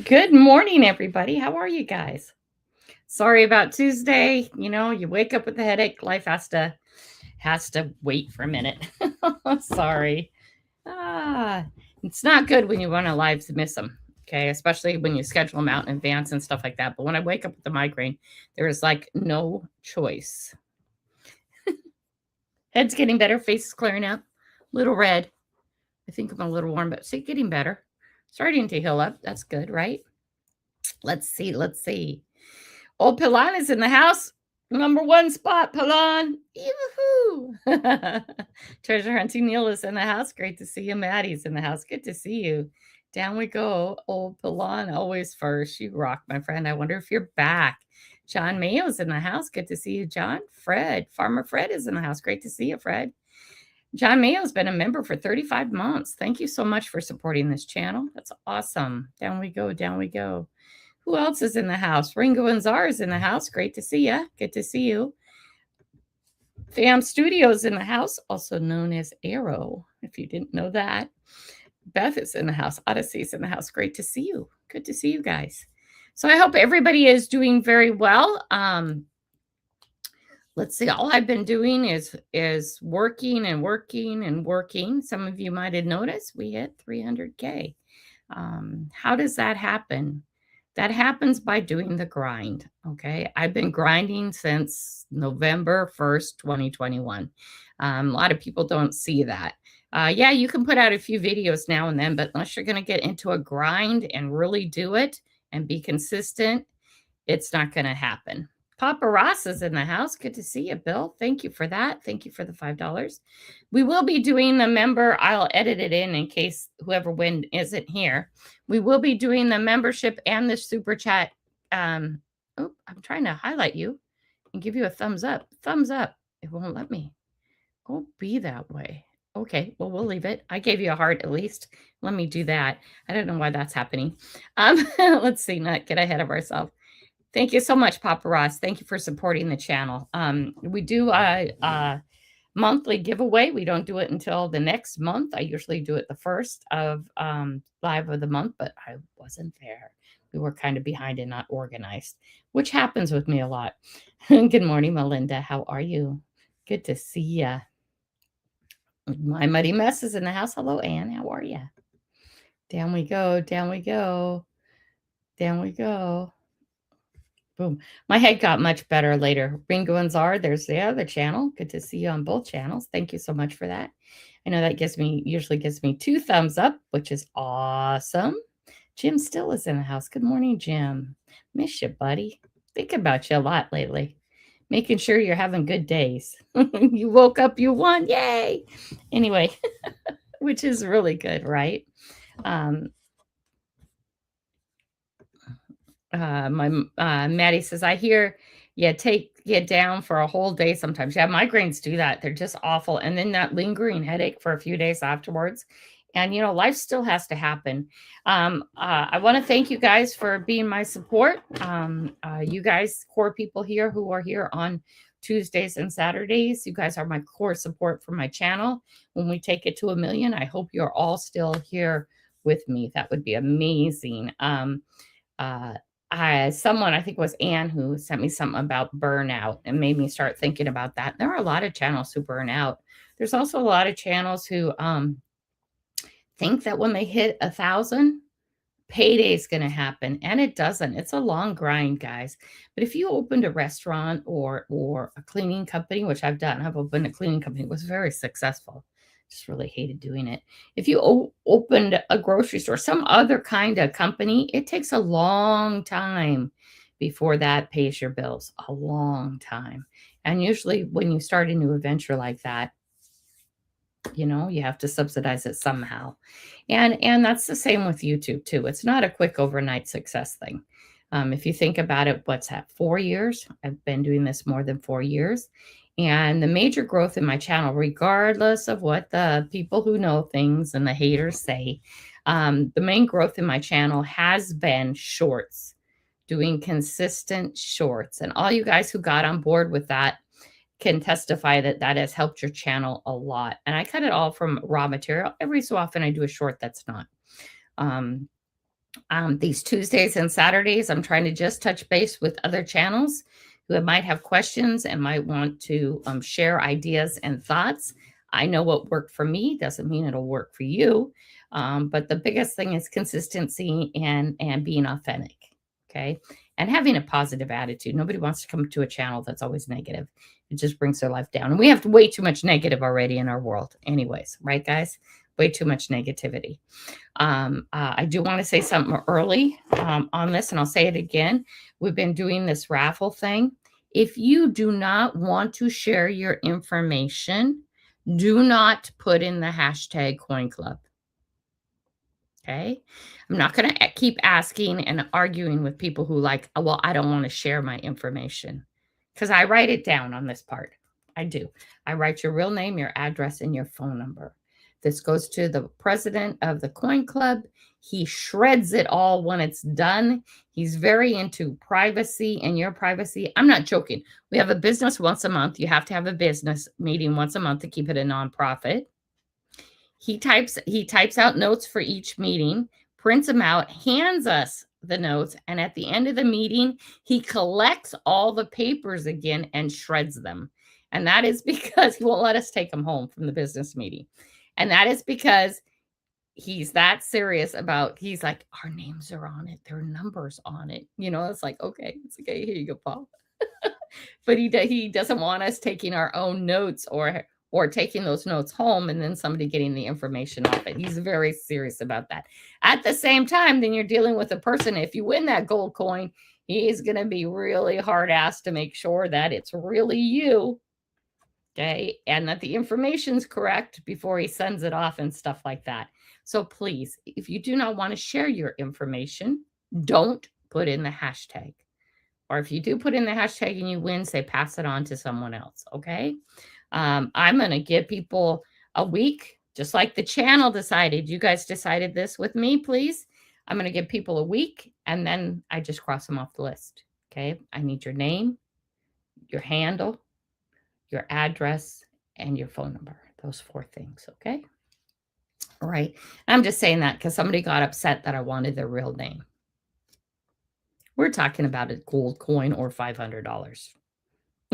Good morning, everybody. How are you guys? Sorry about Tuesday. You wake up with a headache. Life has to wait for a minute. Sorry. Ah, it's not good when you want to lives miss them. Okay, especially when you schedule them out in advance and stuff like that. But when I wake up with a migraine, there is like no choice. Head's getting better. Face is clearing up. Little red. I think I'm a little warm, but see, getting better. Starting to heal up. That's good, right? Let's see. Let's see. Old Pilan is in the house. Number one spot, Pilan. Yoo-hoo. Treasure hunting Neil is in the house. Great to see you. Maddie's in the house. Good to see you. Down we go. Old Pilan, always first. You rock, my friend. I wonder if you're back. John Mayo's in the house. Good to see you, John. Fred, Farmer Fred is in the house. Great to see you, Fred. John Mayo's been a member for 35 months. Thank you so much for supporting this channel. That's awesome. Down we go. Down we go. Who else is in the house? Ringo and Czar is in the house. Great to see you. Good to see you. Fam Studios in the house, also known as Arrow, if you didn't know that. Beth is in the house. Odyssey's in the house. Great to see you. Good to see you guys. So I hope everybody is doing very well. Let's see. All I've been doing is working and working and working. Some of you might have noticed we hit 300K. How does that happen? That happens by doing the grind. Okay. I've been grinding since November 1st, 2021. A lot of people don't see that. Yeah, you can put out a few videos now and then, but unless you're going to get into a grind and really do it and be consistent, it's not going to happen. Papa Ross is in the house. Good to see you, Bill. Thank you for that. Thank you for the $5. We will be doing the member. I'll edit it in case whoever wins isn't here. We will be doing the membership and the super chat. I'm trying to highlight you and give you a thumbs up. Thumbs up. It won't let me. Won't be that way. Okay, well, we'll leave it. I gave you a heart at least. Let me do that. I don't know why that's happening. Let's see, not get ahead of ourselves. Thank you so much, Papa Ross. Thank you for supporting the channel. We do a monthly giveaway. We don't do it until the next month. I usually do it the first of live of the month, but I wasn't there. We were kind of behind and not organized, which happens with me a lot. Good morning, Melinda. How are you? Good to see ya. My Muddy Mess is in the house. Hello, Anne. How are you? Down we go. Down we go. Down we go. Boom. My head got much better later. Ringo and Czar, there's the other channel. Good to see you on both channels. Thank you so much for that. I know that usually gives me 2 thumbs up, which is awesome. Jim still is in the house. Good morning, Jim. Miss you, buddy. Thinking about you a lot lately. Making sure you're having good days. You woke up, you won. Yay. Anyway, which is really good, right? Maddie says, I hear you take it down for a whole day sometimes. Yeah, migraines do that. They're just awful. And then that lingering headache for a few days afterwards. And, life still has to happen. I want to thank you guys for being my support. You guys, core people here who are here on Tuesdays and Saturdays, you guys are my core support for my channel. When we take it to 1 million, I hope you're all still here with me. That would be amazing. Someone, I think it was Anne, who sent me something about burnout and made me start thinking about that. There are a lot of channels who burn out. There's also a lot of channels who think that when they hit 1,000, payday is going to happen, and it doesn't. It's a long grind, guys. But if you opened a restaurant or a cleaning company, which I've done, I've opened a cleaning company. It was very successful. Just really hated doing it. If you opened a grocery store, some other kind of company, it takes a long time before that pays your bills. A long time. And usually when you start a new venture like that, you have to subsidize it somehow. And that's the same with YouTube too. It's not a quick overnight success thing. If you think about it, what's that, 4 years? I've been doing this more than 4 years. And the major growth in my channel, regardless of what the people who know things and the haters say, the main growth in my channel has been shorts, doing consistent shorts. And all you guys who got on board with that can testify that that has helped your channel a lot. And I cut it all from raw material. Every so often I do a short that's not. These Tuesdays and Saturdays, I'm trying to just touch base with other channels who might have questions and might want to share ideas and thoughts. I know what worked for me doesn't mean it'll work for you, but the biggest thing is consistency and being authentic, okay? And having a positive attitude. Nobody wants to come to a channel that's always negative. It just brings their life down. And we have way too much negative already in our world anyways, right, guys? Way too much negativity. I do want to say something early on this, and I'll say it again. We've been doing this raffle thing. If you do not want to share your information, do not put in the hashtag Coin Club. Okay. I'm not going to keep asking and arguing with people who like, oh, well, I don't want to share my information because I write it down on this part. I do. I write your real name, your address, and your phone number. This goes to the president of the Coin Club. He shreds it all when it's done. He's very into privacy and your privacy. I'm not joking. We have a business once a month. You have to have a business meeting once a month to keep it a nonprofit. He types out notes for each meeting, prints them out, hands us the notes, and at the end of the meeting, he collects all the papers again and shreds them. And that is because he won't let us take them home from the business meeting. And that is because he's that serious about, he's like, our names are on it, there are numbers on it. It's like, okay, it's okay, here you go, Paul. But he doesn't want us taking our own notes or taking those notes home and then somebody getting the information off it. He's very serious about that. At the same time, then you're dealing with a person, if you win that gold coin, he is going to be really hard-assed to make sure that it's really you, okay, and that the information's correct before he sends it off and stuff like that. So please, if you do not want to share your information, don't put in the hashtag. Or if you do put in the hashtag and you win, say pass it on to someone else, okay? I'm going to give people a week, just like the channel decided. You guys decided this with me, please. I'm going to give people a week, and then I just cross them off the list, okay? I need your name, your handle, your address, and your phone number. Those 4 things, okay? All right. I'm just saying that because somebody got upset that I wanted their real name. We're talking about a gold coin or $500.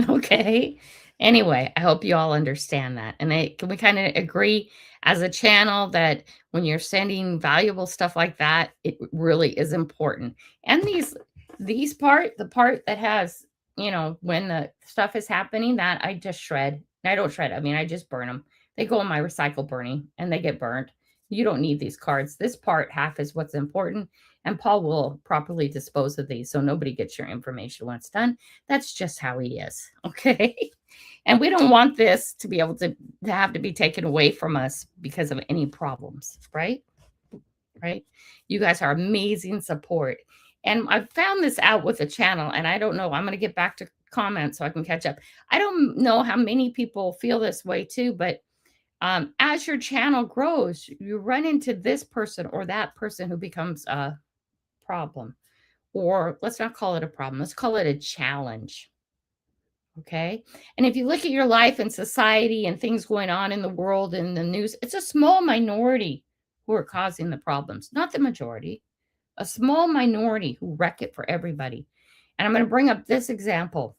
Okay. Anyway, I hope you all understand that. And can we kind of agree as a channel that when you're sending valuable stuff like that, it really is important. And the part that has, when the stuff is happening, that I just shred. I don't shred. I mean, I just burn them. They go in my recycle burning and they get burnt. You don't need these cards. This part, half is what's important. And Paul will properly dispose of these so nobody gets your information when it's done. That's just how he is, okay? And we don't want this to be able to have to be taken away from us because of any problems, right? Right? You guys are amazing support. And I found this out with the channel, and I don't know. I'm going to get back to comments so I can catch up. I don't know how many people feel this way too, but as your channel grows, you run into this person or that person who becomes a problem, or let's not call it a problem. Let's call it a challenge. Okay. And if you look at your life and society and things going on in the world and the news, it's a small minority who are causing the problems, not the majority, a small minority who wreck it for everybody. And I'm going to bring up this example.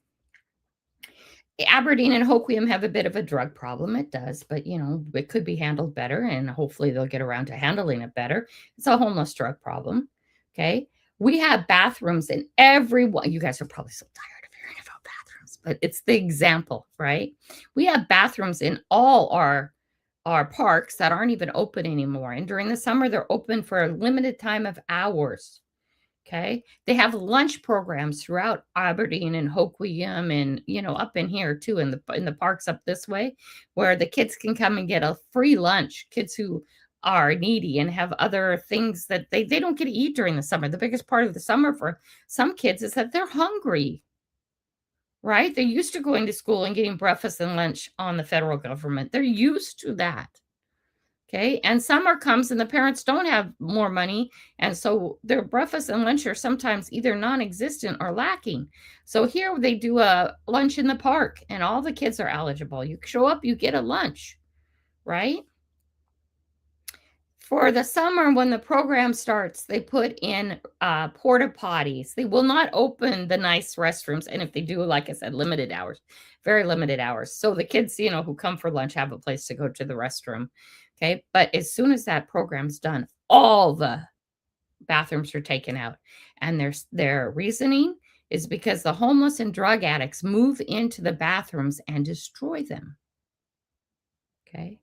Aberdeen and Hoquiam have a bit of a drug problem. It does, but it could be handled better, and hopefully they'll get around to handling it better. It's a homeless drug problem. Okay. We have bathrooms in everyone. You guys are probably so tired of hearing about bathrooms, but it's the example, right? We have bathrooms in all our parks that aren't even open anymore. And during the summer, they're open for a limited time of hours. Okay. They have lunch programs throughout Aberdeen and Hoquiam and, up in here too, in the parks up this way, where the kids can come and get a free lunch. Kids who are needy and have other things that they don't get to eat during the summer. The biggest part of the summer for some kids is that they're hungry, right? They're used to going to school and getting breakfast and lunch on the federal government. They're used to that. Okay. And summer comes and the parents don't have more money. And so their breakfast and lunch are sometimes either non-existent or lacking. So here they do a lunch in the park and all the kids are eligible. You show up, you get a lunch, right? For the summer, when the program starts, they put in porta potties. They will not open the nice restrooms. And if they do, like I said, limited hours, very limited hours. So the kids, who come for lunch have a place to go to the restroom. Okay. But as soon as that program's done, all the bathrooms are taken out. And their reasoning is because the homeless and drug addicts move into the bathrooms and destroy them. Okay.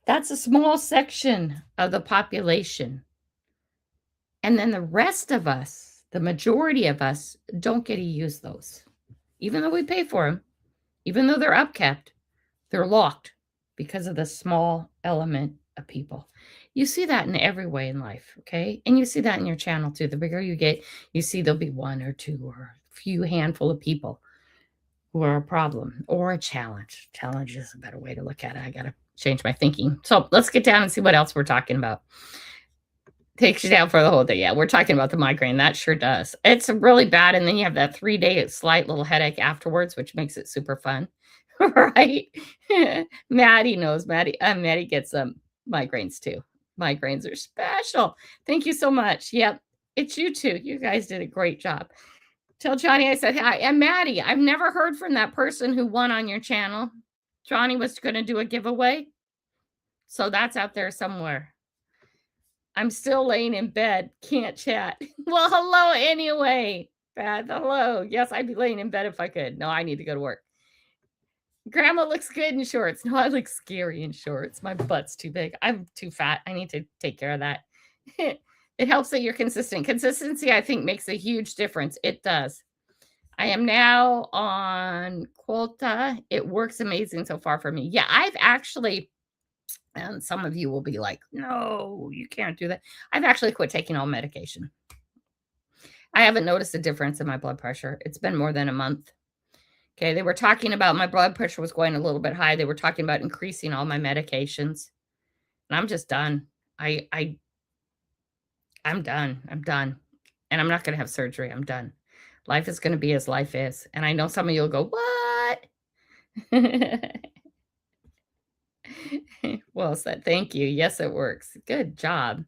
That's a small section of the population. And then the rest of us, the majority of us, don't get to use those. Even though we pay for them, even though they're upkept, they're locked because of the small element of people. You see that in every way in life, okay? And you see that in your channel too. The bigger you get, you see there'll be one or two or a few handful of people who are a problem or a challenge. Challenge is a better way to look at it. I got to change my thinking. So let's get down and see what else we're talking about. Takes you down for the whole day. Yeah, we're talking about the migraine. That sure does. It's really bad. And then you have that 3-day slight little headache afterwards, which makes it super fun. Right? Maddie knows. Maddie gets migraines too. Migraines are special. Thank you so much. Yep. It's you too. You guys did a great job. Tell Johnny I said hi. And Maddie, I've never heard from that person who won on your channel. Johnny was going to do a giveaway. So that's out there somewhere. I'm still laying in bed. Can't chat. Well, hello anyway. Beth, hello. Yes, I'd be laying in bed if I could. No, I need to go to work. Grandma looks good in shorts. No, I look scary in shorts. My butt's too big. I'm too fat. I need to take care of that. It helps that you're consistent. Consistency, I think, makes a huge difference. It does. I am now on quota. It works amazing so far for me. Yeah, I've actually, and some of you will be like, no, you can't do that. I've actually quit taking all medication. I haven't noticed a difference in my blood pressure. It's been more than a month. Okay, they were talking about my blood pressure was going a little bit high. They were talking about increasing all my medications. And I'm just done. I'm done. I'm done. And I'm not going to have surgery. I'm done. Life is going to be as life is. And I know some of you will go, what? Well said. Thank you. Yes, it works. Good job.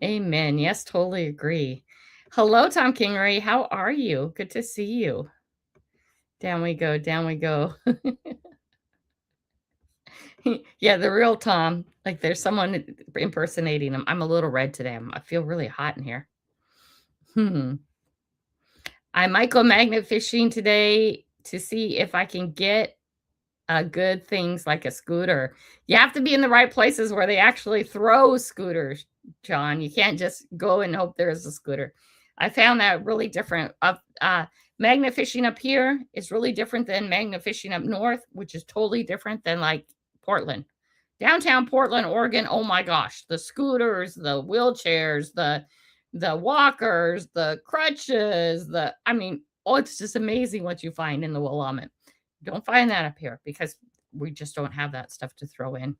Amen. Yes, totally agree. Hello, Tom Kingery. How are you? Good to see you. Down we go. Down we go. Yeah, the real Tom. Like there's someone impersonating him. I'm a little red today. I feel really hot in here. I might go magnet fishing today to see if I can get good things like a scooter. You have to be in the right places where they actually throw scooters, John. You can't just go and hope there's a scooter. I found that really different. Magnet fishing up here is really different than magnet fishing up north, which is totally different than like Portland. Downtown Portland, Oregon, oh my gosh, the scooters, the wheelchairs, the walkers, the crutches, it's just amazing what you find in the Willamette. Don't find that up here because we just don't have that stuff to throw in.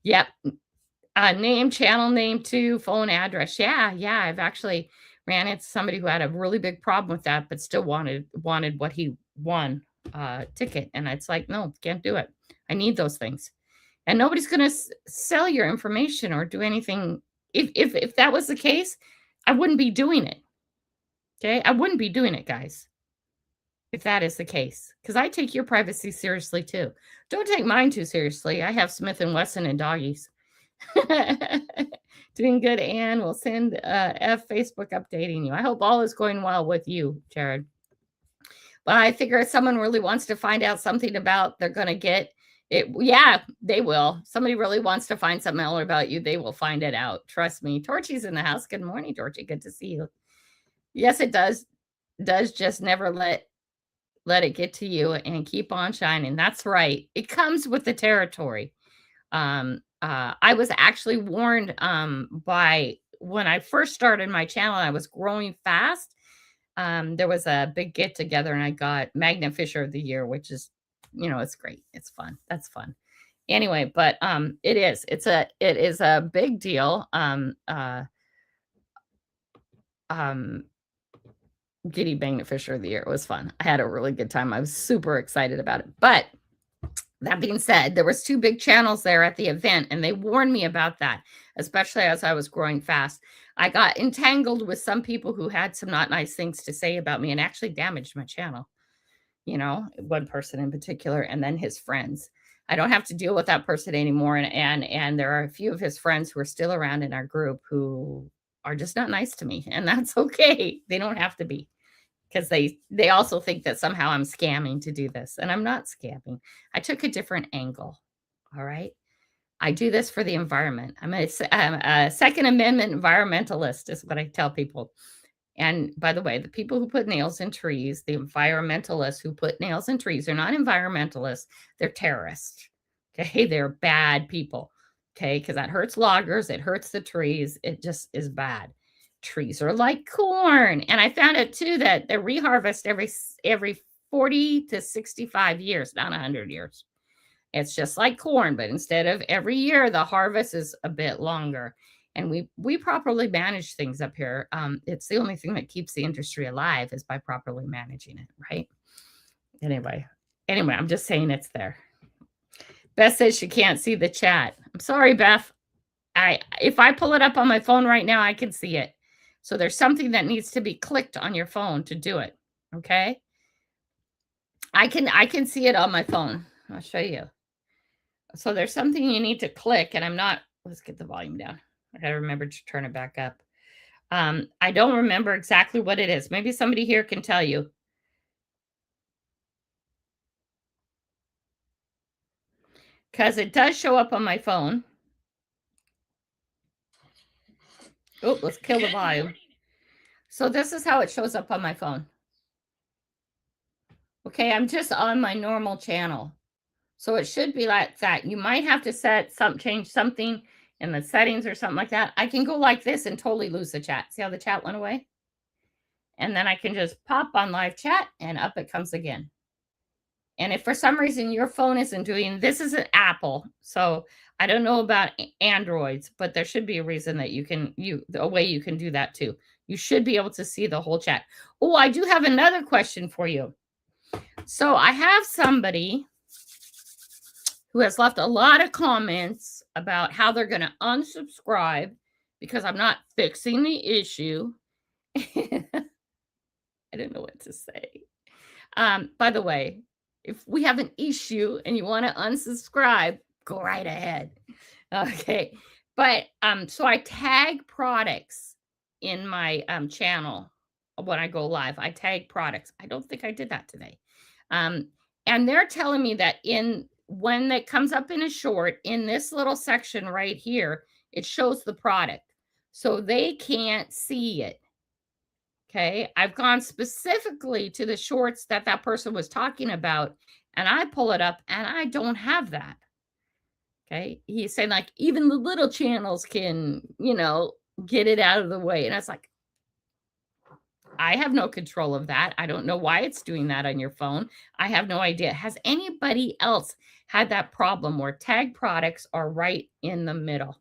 Yep. Name, channel name too, phone address. Yeah. I've actually ran into somebody who had a really big problem with that, but still wanted what he won ticket. And it's like, no, can't do it. I need those things. And nobody's going to sell your information or do anything. If that was the case, I wouldn't be doing it. Okay. I wouldn't be doing it, guys. If that is the case, because I take your privacy seriously too. Don't take mine too seriously. I have Smith & Wesson and doggies. Doing good, Anne. We'll send Facebook updating you. I hope all is going well with you, Jared. But I figure if someone really wants to find out something about, they're going to get it. Yeah, they will. Somebody really wants to find something out about you, they will find it out. Trust me. Torchy's in the house. Good morning, Torchy. Good to see you. Yes, it does. Does just never let it get to you and keep on shining. That's right. It comes with the territory. I was actually warned by when I first started my channel, I was growing fast. There was a big get together and I got Magnet Fisher of the Year, which is, it's great. It's fun. That's fun. Anyway, but it is a big deal. Getting Magnet Fisher of the Year. It was fun. I had a really good time. I was super excited about it. But That being said, there was 2 big channels there at the event, and they warned me about that, especially as I was growing fast. I got entangled with some people who had some not nice things to say about me and actually damaged my channel. One person in particular, and then his friends. I don't have to deal with that person anymore, and there are a few of his friends who are still around in our group who are just not nice to me, and that's okay. They don't have to be, because they also think that somehow I'm scamming to do this, and I'm not scamming. I took a different angle. All right. I do this for the environment. I'm a Second Amendment environmentalist, is what I tell people. And by the way, the people who put nails in trees, the environmentalists who put nails in trees, they're not environmentalists, they're terrorists. Okay. They're bad people. Okay. Because that hurts loggers, it hurts the trees. It just is bad. Trees are like corn. And I found out too that they reharvest every 40 to 65 years, not 100 years. It's just like corn, but instead of every year, the harvest is a bit longer. And we properly manage things up here. It's the only thing that keeps the industry alive is by properly managing it, right? Anyway, I'm just saying it's there. Beth says she can't see the chat. I'm sorry, Beth. If I pull it up on my phone right now, I can see it. So there's something that needs to be clicked on your phone to do it. Okay. I can see it on my phone. I'll show you. So there's something you need to click, and let's get the volume down. I got to remember to turn it back up. I don't remember exactly what it is. Maybe somebody here can tell you. Because it does show up on my phone. Oh, let's kill the volume. So this is how it shows up on my phone. Okay, I'm just on my normal channel. So it should be like that. You might have to change something in the settings or something like that. I can go like this and totally lose the chat. See how the chat went away? And then I can just pop on live chat and up it comes again. And if for some reason your phone isn't doing, this is an Apple, so I don't know about Androids, but there should be a reason that a way you can do that too. You should be able to see the whole chat. Oh, I do have another question for you. So I have somebody who has left a lot of comments about how they're going to unsubscribe because I'm not fixing the issue. I don't know what to say. By the way, if we have an issue and you want to unsubscribe, go right ahead. Okay. But so I tag products in my channel when I go live. I tag products. I don't think I did that today. And they're telling me that when that comes up in a short, in this little section right here, it shows the product. So they can't see it. Okay. I've gone specifically to the shorts that person was talking about, and I pull it up and I don't have that. Okay. He's saying like, even the little channels can, get it out of the way. And it's like, I have no control of that. I don't know why it's doing that on your phone. I have no idea. Has anybody else had that problem where tag products are right in the middle?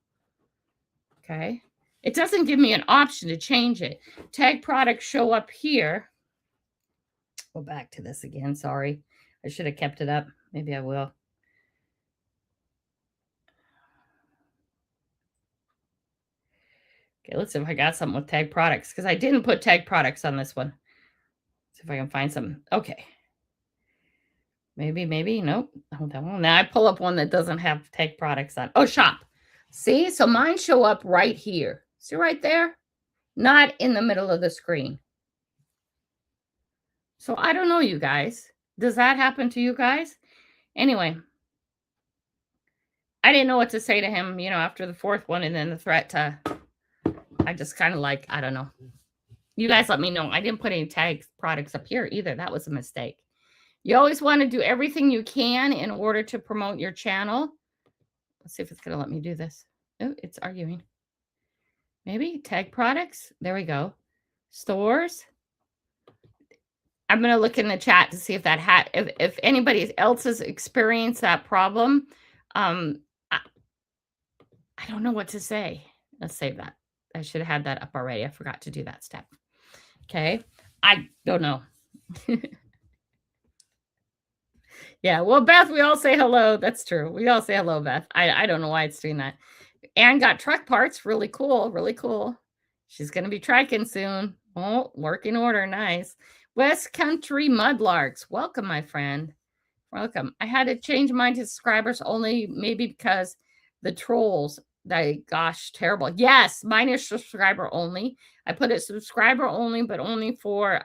Okay. It doesn't give me an option to change it. Tag products show up here. Go back to this again. Sorry. I should have kept it up. Maybe I will. Okay, let's see if I got something with tag products, because I didn't put tag products on this one. See if I can find some. Okay. Maybe. Nope. Hold on. Now I pull up one that doesn't have tag products on. Oh, shop. See? So mine show up right here. See right there? Not in the middle of the screen. So I don't know, you guys. Does that happen to you guys? Anyway, I didn't know what to say to him, after the fourth one and then the threat to, I just kind of I don't know. You guys let me know. I didn't put any tag products up here either. That was a mistake. You always want to do everything you can in order to promote your channel. Let's see if it's going to let me do this. Oh, it's arguing. Maybe tag products. There we go. Stores. I'm going to look in the chat to see if that if anybody else has experienced that problem. I don't know what to say. Let's save that. I should have had that up already. I forgot to do that step. Okay. I don't know. Yeah, well, Beth, we all say hello. That's true. We all say hello, Beth. I don't know why it's doing that. Anne got truck parts. Really cool. Really cool. She's going to be trekking soon. Oh, working order. Nice. West Country Mudlarks. Welcome, my friend. Welcome. I had to change mine to subscribers only, maybe because the trolls. Gosh, terrible. Yes, mine is subscriber only. I put it subscriber only, but only for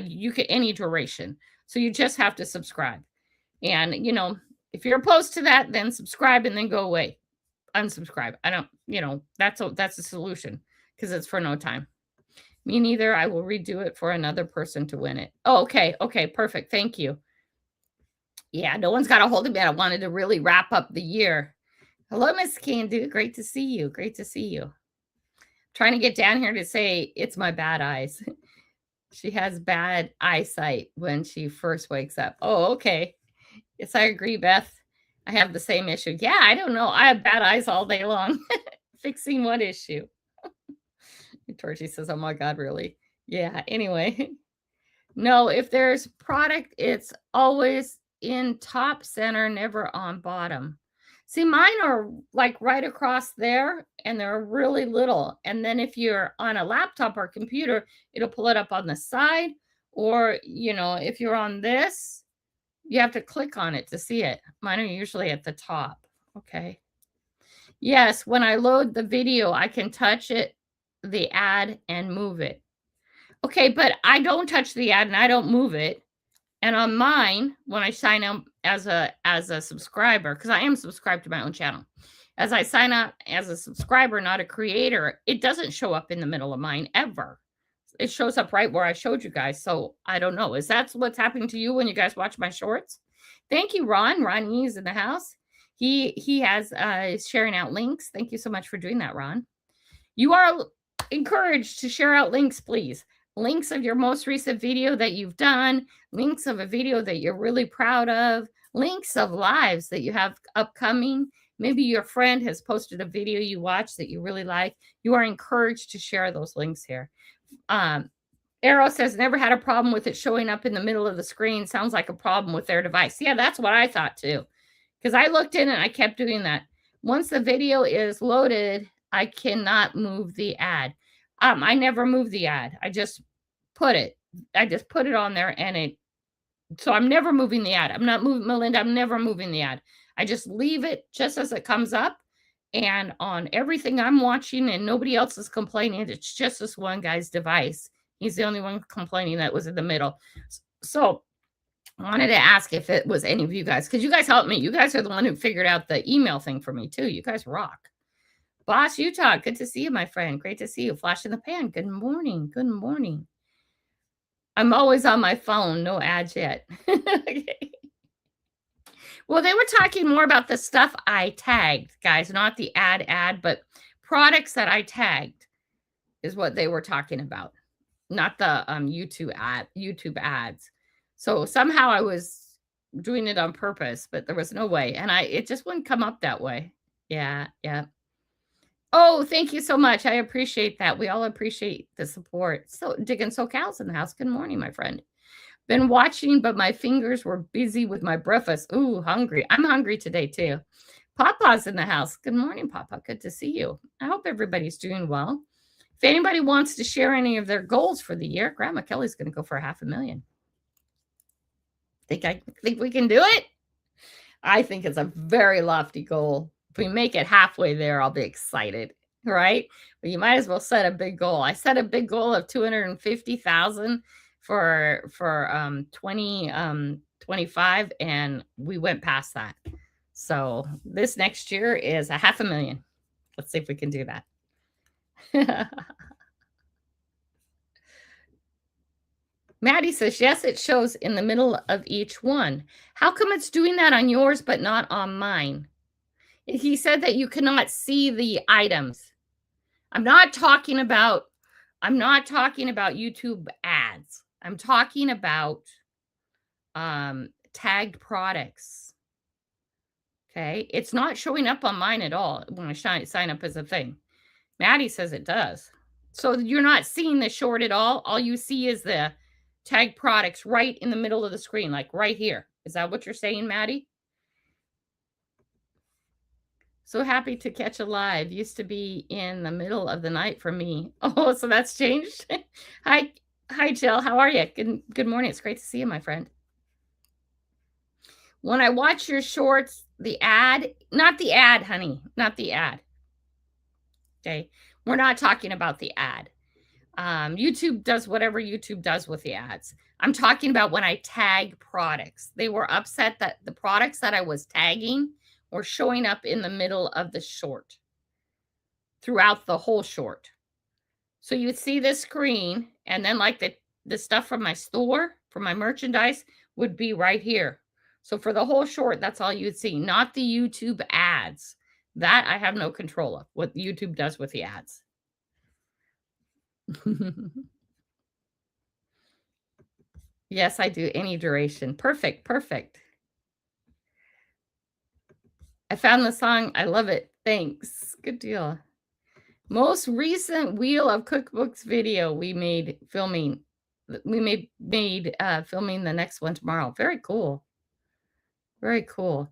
you can any duration. So you just have to subscribe. And if you're opposed to that, then subscribe and then go away. Unsubscribe. I don't, that's a solution because it's for no time. Me neither. I will redo it for another person to win it. Oh, okay. Okay, perfect. Thank you. Yeah, no one's got a hold of me. I wanted to really wrap up the year. Hello, Miss Candu. Great to see you. Great to see you. Trying to get down here to say it's my bad eyes. She has bad eyesight when she first wakes up. Oh, okay. Yes, I agree, Beth. I have the same issue. Yeah, I don't know. I have bad eyes all day long. Fixing what issue? Torchy says, oh my God, really? Yeah, anyway. No, if there's product, it's always in top center, never on bottom. See, mine are like right across there and they're really little. And then if you're on a laptop or computer, it'll pull it up on the side. Or, if you're on this, you have to click on it to see it. Mine are usually at the top. Okay. Yes, when I load the video, I can touch it, the ad, and move it. Okay, but I don't touch the ad and I don't move it. And on mine, when I sign up as a subscriber, because I am subscribed to my own channel, as I sign up as a subscriber, not a creator, it doesn't show up in the middle of mine ever. It shows up right where I showed you guys. So I don't know. Is that what's happening to you when you guys watch my shorts? Thank you, Ron. Ron E's in the house. He has sharing out links. Thank you so much for doing that, Ron. You are encouraged to share out links, please. Links of your most recent video that you've done, links of a video that you're really proud of, links of lives that you have upcoming. Maybe your friend has posted a video you watched that you really like. You are encouraged to share those links here. Arrow says, never had a problem with it showing up in the middle of the screen. Sounds like a problem with their device. Yeah, that's what I thought too. Because I looked in and I kept doing that. Once the video is loaded, I cannot move the ad. I never move the ad. I just put it on there and so I'm never moving the ad. I'm not moving, Melinda, I'm never moving the ad. I just leave it just as it comes up. And on everything I'm watching and nobody else is complaining, it's just this one guy's device. He's the only one complaining that was in the middle. So I wanted to ask if it was any of you guys, because you guys helped me. You guys are the one who figured out the email thing for me too. You guys rock. Boss Utah, good to see you, my friend. Great to see you. Flash in the pan. Good morning. Good morning. I'm always on my phone. No ads yet. Okay. Well, they were talking more about the stuff I tagged, guys, not the ad, but products that I tagged is what they were talking about, not the YouTube ads. So somehow I was doing it on purpose, but there was no way. And it just wouldn't come up that way. Yeah. Oh, thank you so much. I appreciate that. We all appreciate the support. So Digging SoCal's in the house. Good morning, my friend. Been watching, but my fingers were busy with my breakfast. Ooh, hungry. I'm hungry today too. Papa's in the house. Good morning, Papa. Good to see you. I hope everybody's doing well. If anybody wants to share any of their goals for the year, Grandma Kelly's going to go for $500,000. Think we can do it? I think it's a very lofty goal. If we make it halfway there, I'll be excited, right? But you might as well set a big goal. I set a big goal of $250,000 for 2025, and we went past that. So this next year is $500,000. Let's see if we can do that. Maddie says, yes, it shows in the middle of each one. How come it's doing that on yours but not on mine? He said that you cannot see the items. I'm not talking about YouTube ads. I'm talking about tagged products. Okay. It's not showing up on mine at all when I sign up as a thing. Maddie says it does. So you're not seeing the short at all. All you see is the Tag products right in the middle of the screen, like right here. Is that what you're saying, Maddie? So happy to catch a live. Used to be in the middle of the night for me. Oh, so that's changed. Hi, Jill. How are you? Good morning. It's great to see you, my friend. When I watch your shorts, the ad, not the ad, honey, not the ad. Okay. We're not talking about the ad. YouTube does whatever YouTube does with the ads. I'm talking about when I tag products. They were upset that the products that I was tagging were showing up in the middle of the short throughout the whole short. So you would see this screen, and then like the stuff from my store, from my merchandise, would be right here. So for the whole short, that's all you would see, not the YouTube ads. That I have no control of, what YouTube does with the ads. Yes, I do. Any duration. Perfect. Perfect. I found the song. I love it. Thanks. Good deal. Most recent Wheel of Cookbooks video we made filming. We made filming the next one tomorrow. Very cool. Very cool.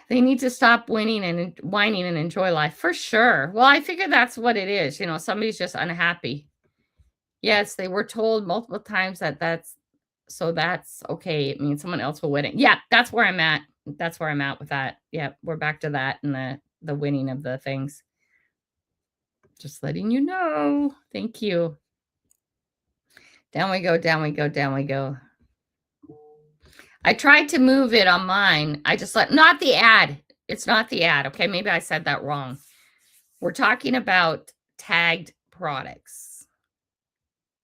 They need to stop whining and enjoy life for sure. Well, I figure that's what it is. Somebody's just unhappy. Yes, they were told multiple times that that's okay. It means someone else will win it. Yeah, that's where I'm at. That's where I'm at with that. Yeah, we're back to that and the winning of the things. Just letting you know. Thank you. Down we go, down we go, down we go. I tried to move it on mine. I just not the ad. It's not the ad. Okay, maybe I said that wrong. We're talking about tagged products,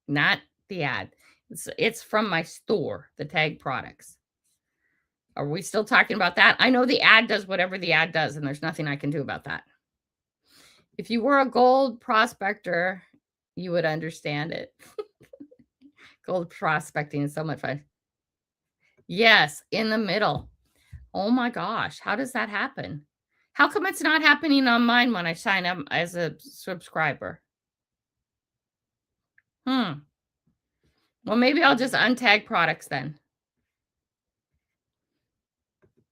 not the ad. It's from my store, the tagged products. Are we still talking about that? I know the ad does whatever the ad does, and there's nothing I can do about that. If you were a gold prospector, you would understand it. Gold prospecting is so much fun. Yes, in the middle. Oh my gosh, how does that happen? How come it's not happening on mine when I sign up as a subscriber? Well, maybe I'll just untag products then.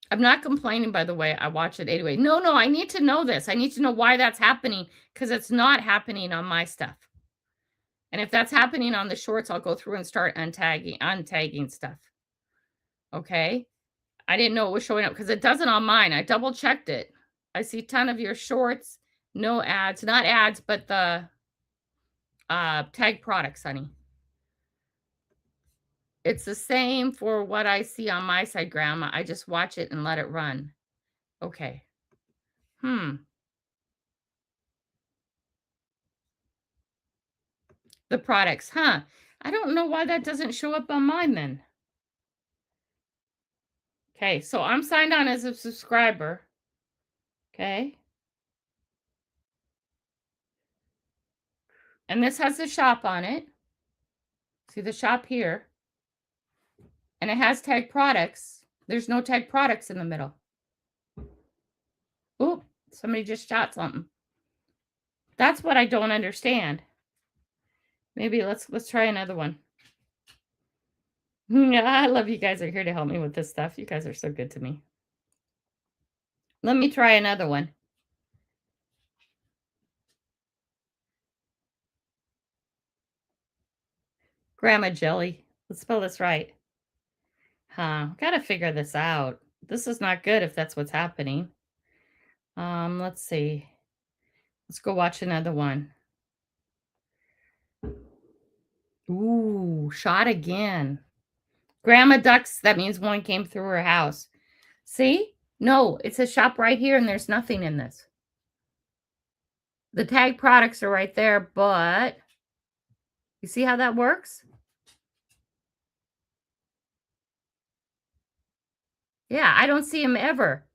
I'm not complaining, by the way. I watch it anyway. No, I need to know this. I need to know why that's happening because it's not happening on my stuff. And if that's happening on the shorts, I'll go through and start untagging stuff. Okay. I didn't know it was showing up because it doesn't on mine. I double checked it. I see a ton of your shorts, no ads, not ads, but the tag products, honey. It's the same for what I see on my side, Grandma. I just watch it and let it run. Okay. The products, huh? I don't know why that doesn't show up on mine then. Okay, so I'm signed on as a subscriber. Okay. And this has the shop on it. See the shop here. And it has tag products. There's no tag products in the middle. Oop, somebody just shot something. That's what I don't understand. Maybe let's try another one. Yeah, I love you guys are here to help me with this stuff. You guys are so good to me. Let me try another one. Grandma Jelly. Let's spell this right. Gotta figure this out. This is not good if that's what's happening. Let's see. Let's go watch another one. Ooh, shot again. Grandma Ducks, that means one came through her house. See? No, it's a shop right here and there's nothing in this. The tag products are right there, but you see how that works? Yeah, I don't see them ever.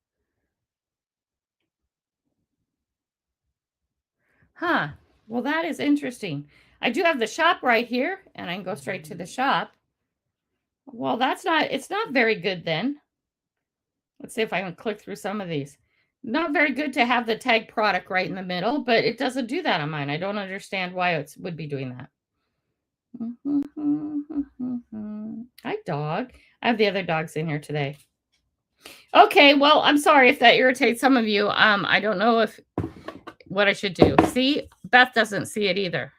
Huh. Well, that is interesting. I do have the shop right here, and I can go straight to the shop. Well, it's not very good then. Let's see if I can click through some of these. Not very good to have the tag product right in the middle, but it doesn't do that on mine. I don't understand why it would be doing that. Hi, dog. I have the other dogs in here today. Okay, well, I'm sorry if that irritates some of you. I don't know what I should do. See, Beth doesn't see it either.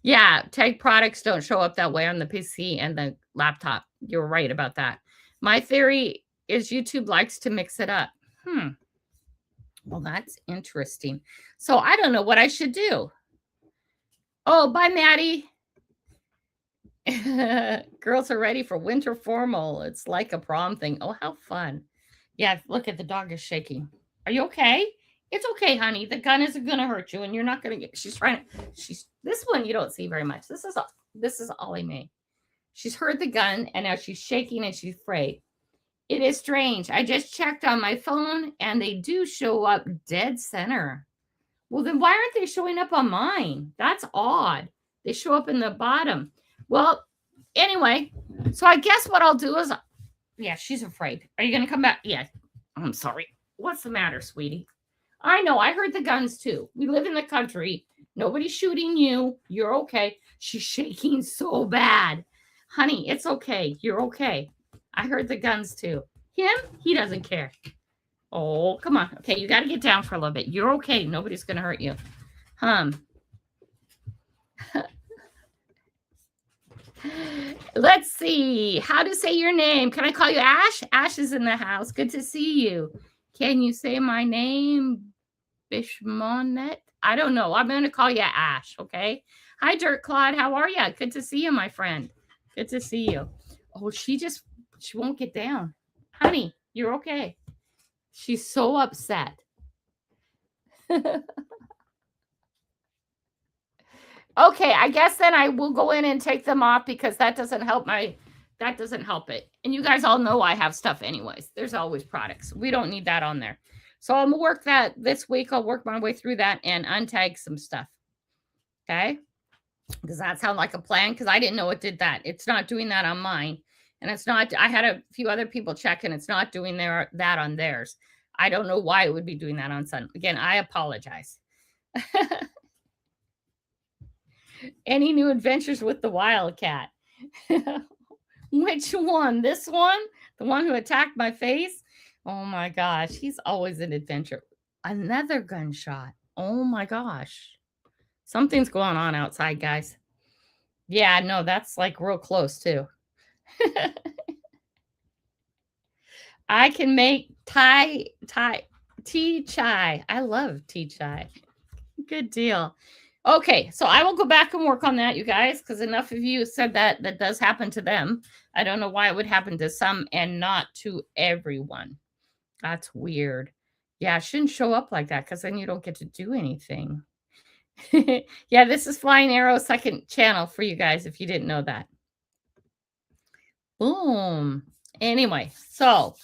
Yeah, tag products don't show up that way on the PC and the laptop. You're right about that. My theory is YouTube likes to mix it up. Well, that's interesting. So I don't know what I should do. Oh, bye, Maddie. Girls are ready for winter formal. It's like a prom thing. Oh, how fun. Yeah, look at the dog is shaking. Are you okay? It's okay, honey. The gun isn't gonna hurt you, and you're not gonna get. She's this one you don't see very much. This is Ollie Mae. She's heard the gun, and now she's shaking and she's afraid. It is strange. I just checked on my phone, and they do show up dead center. Well, then why aren't they showing up on mine? That's odd. They show up in the bottom. Well, anyway, so I guess what I'll do is, yeah, she's afraid. Are you going to come back? Yeah, I'm sorry. What's the matter, sweetie? I know. I heard the guns too. We live in the country. Nobody's shooting you. You're okay. She's shaking so bad. Honey, it's okay. You're okay. I heard the guns too. Him? He doesn't care. Oh, come on. Okay, you got to get down for a little bit. You're okay. Nobody's going to hurt you. Let's see. How to say your name. Can I call you Ash? Ash is in the house. Good to see you. Can you say my name? Bishmonet? I don't know. I'm going to call you Ash, okay? Hi, Dirt Claude. How are you? Good to see you, my friend. Good to see you. Oh, she won't get down. Honey, you're okay. She's so upset. Okay, I guess then I will go in and take them off because that doesn't help it. And you guys all know I have stuff anyways. There's always products. We don't need that on there. So I'm gonna work that this week. I'll work my way through that and untag some stuff. Okay. Does that sound like a plan? Because I didn't know it did that. It's not doing that on mine. And it's not, I had a few other people check and it's not doing that on theirs. I don't know why it would be doing that on some. Again, I apologize. Any new adventures with the wildcat? Which one? This one? The one who attacked my face? Oh my gosh, he's always an adventure. Another gunshot. Oh my gosh. Something's going on outside, guys. Yeah, no, that's like real close too. I can make tea chai. I love tea chai. Good deal. Okay, so I will go back and work on that, you guys, because enough of you said that does happen to them. I don't know why it would happen to some and not to everyone. That's weird. Yeah, it shouldn't show up like that because then you don't get to do anything. Yeah, this is Flying Arrow second channel for you guys if you didn't know that. Boom. Anyway, so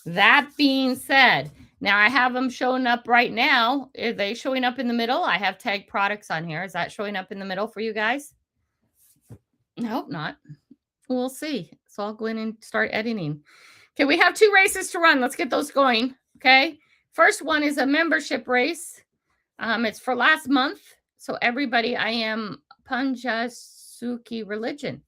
that being said, now I have them showing up right now. Are they showing up in the middle? I have tag products on here. Is that showing up in the middle for you guys? I hope not. We'll see. So I'll go in and start editing. Okay, we have 2 races to run. Let's get those going. Okay. First one is a membership race. It's for last month. So everybody, I am Punjasuki religion.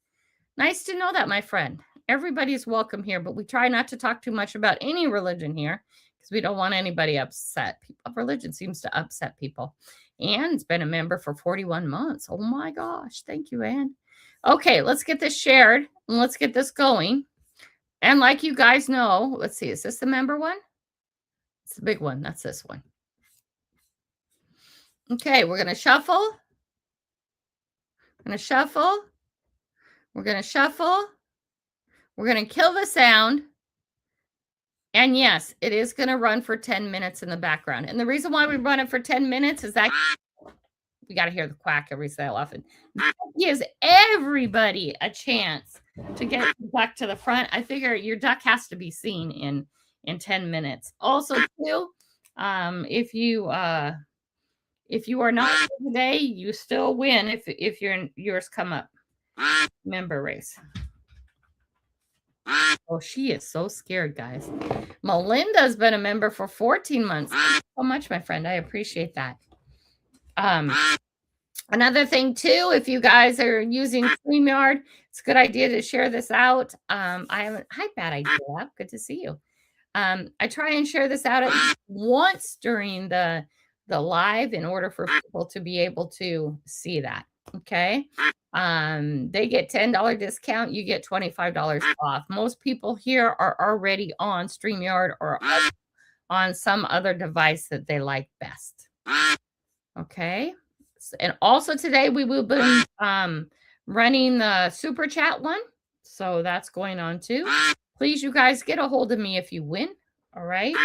Nice to know that, my friend. Everybody's welcome here, but we try not to talk too much about any religion here because we don't want anybody upset. Religion seems to upset people. Anne's been a member for 41 months. Oh my gosh. Thank you, Anne. Okay, let's get this shared and let's get this going. And like you guys know, let's see, is this the member one? It's the big one. That's this one. Okay, we're going to shuffle. We're going to shuffle. We're going to shuffle. We're going to kill the sound. And yes, it is going to run for 10 minutes in the background. And the reason why we run it for 10 minutes is that we got to hear the quack every so often. That gives everybody a chance to get back to the front. I figure your duck has to be seen in 10 minutes. Also, too, if you are not here today, you still win if yours come up. Member race. Oh, she is so scared, guys. Melinda's been a member for 14 months. Thank you so much, my friend. I appreciate that. Another thing too, if you guys are using StreamYard, it's a good idea to share this out. I haven't Hi, Bad Idea. Good to see you. I try and share this out at least once during the live in order for people to be able to see that. Okay. They get $10 discount, you get $25 off. Most people here are already on StreamYard or on some other device that they like best. Okay. And also today we will be running the super chat one. So that's going on too. Please, you guys, get a hold of me if you win. All right.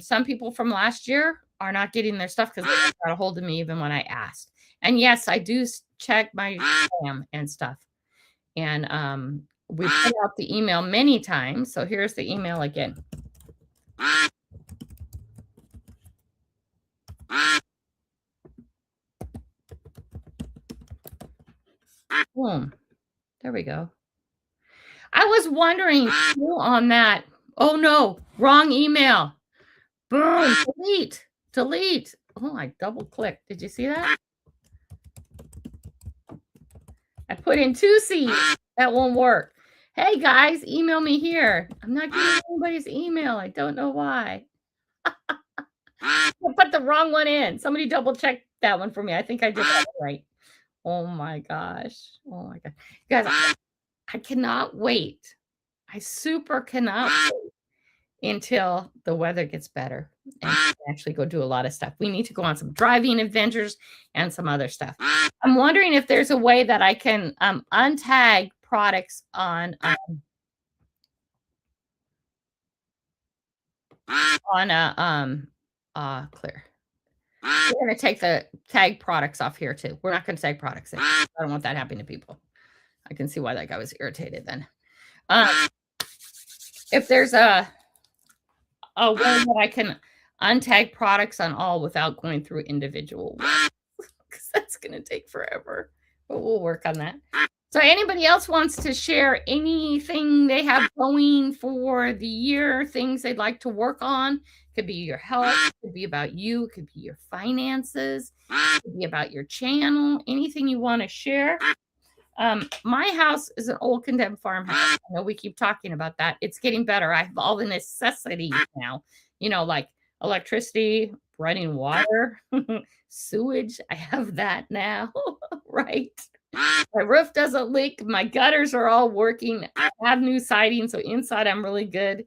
Some people from last year are not getting their stuff because they got a hold of me even when I asked. And yes, I do check my spam and stuff. And we put out the email many times. So here's the email again. Boom. There we go. I was wondering too on that. Oh no, wrong email. Boom, delete, delete. Oh, I double clicked. Did you see that? I put in 2 C's. That won't work. Hey guys, email me here. I'm not getting anybody's email. I don't know why. I put the wrong one in. Somebody double check that one for me. I think I did that right. Oh my gosh. Oh my god. Guys, I cannot wait. I super cannot wait until the weather gets better and actually go do a lot of stuff. We need to go on some driving adventures and some other stuff. I'm wondering if there's a way that I can untag products on clear. We're gonna take the tag products off here too. We're not gonna tag products in. I don't want that happening to people. I can see why that guy was irritated then. If there's a way that I can untag products on all without going through individual ones, because that's going to take forever, but we'll work on that. So anybody else wants to share anything they have going for the year, things they'd like to work on? Could be your health, could be about you, could be your finances, could be about your channel, anything you want to share. My house is an old condemned farmhouse. I know we keep talking about that. It's getting better. I have all the necessities now, like electricity, running water, sewage. I have that now, right? My roof doesn't leak. My gutters are all working. I have new siding, so inside I'm really good.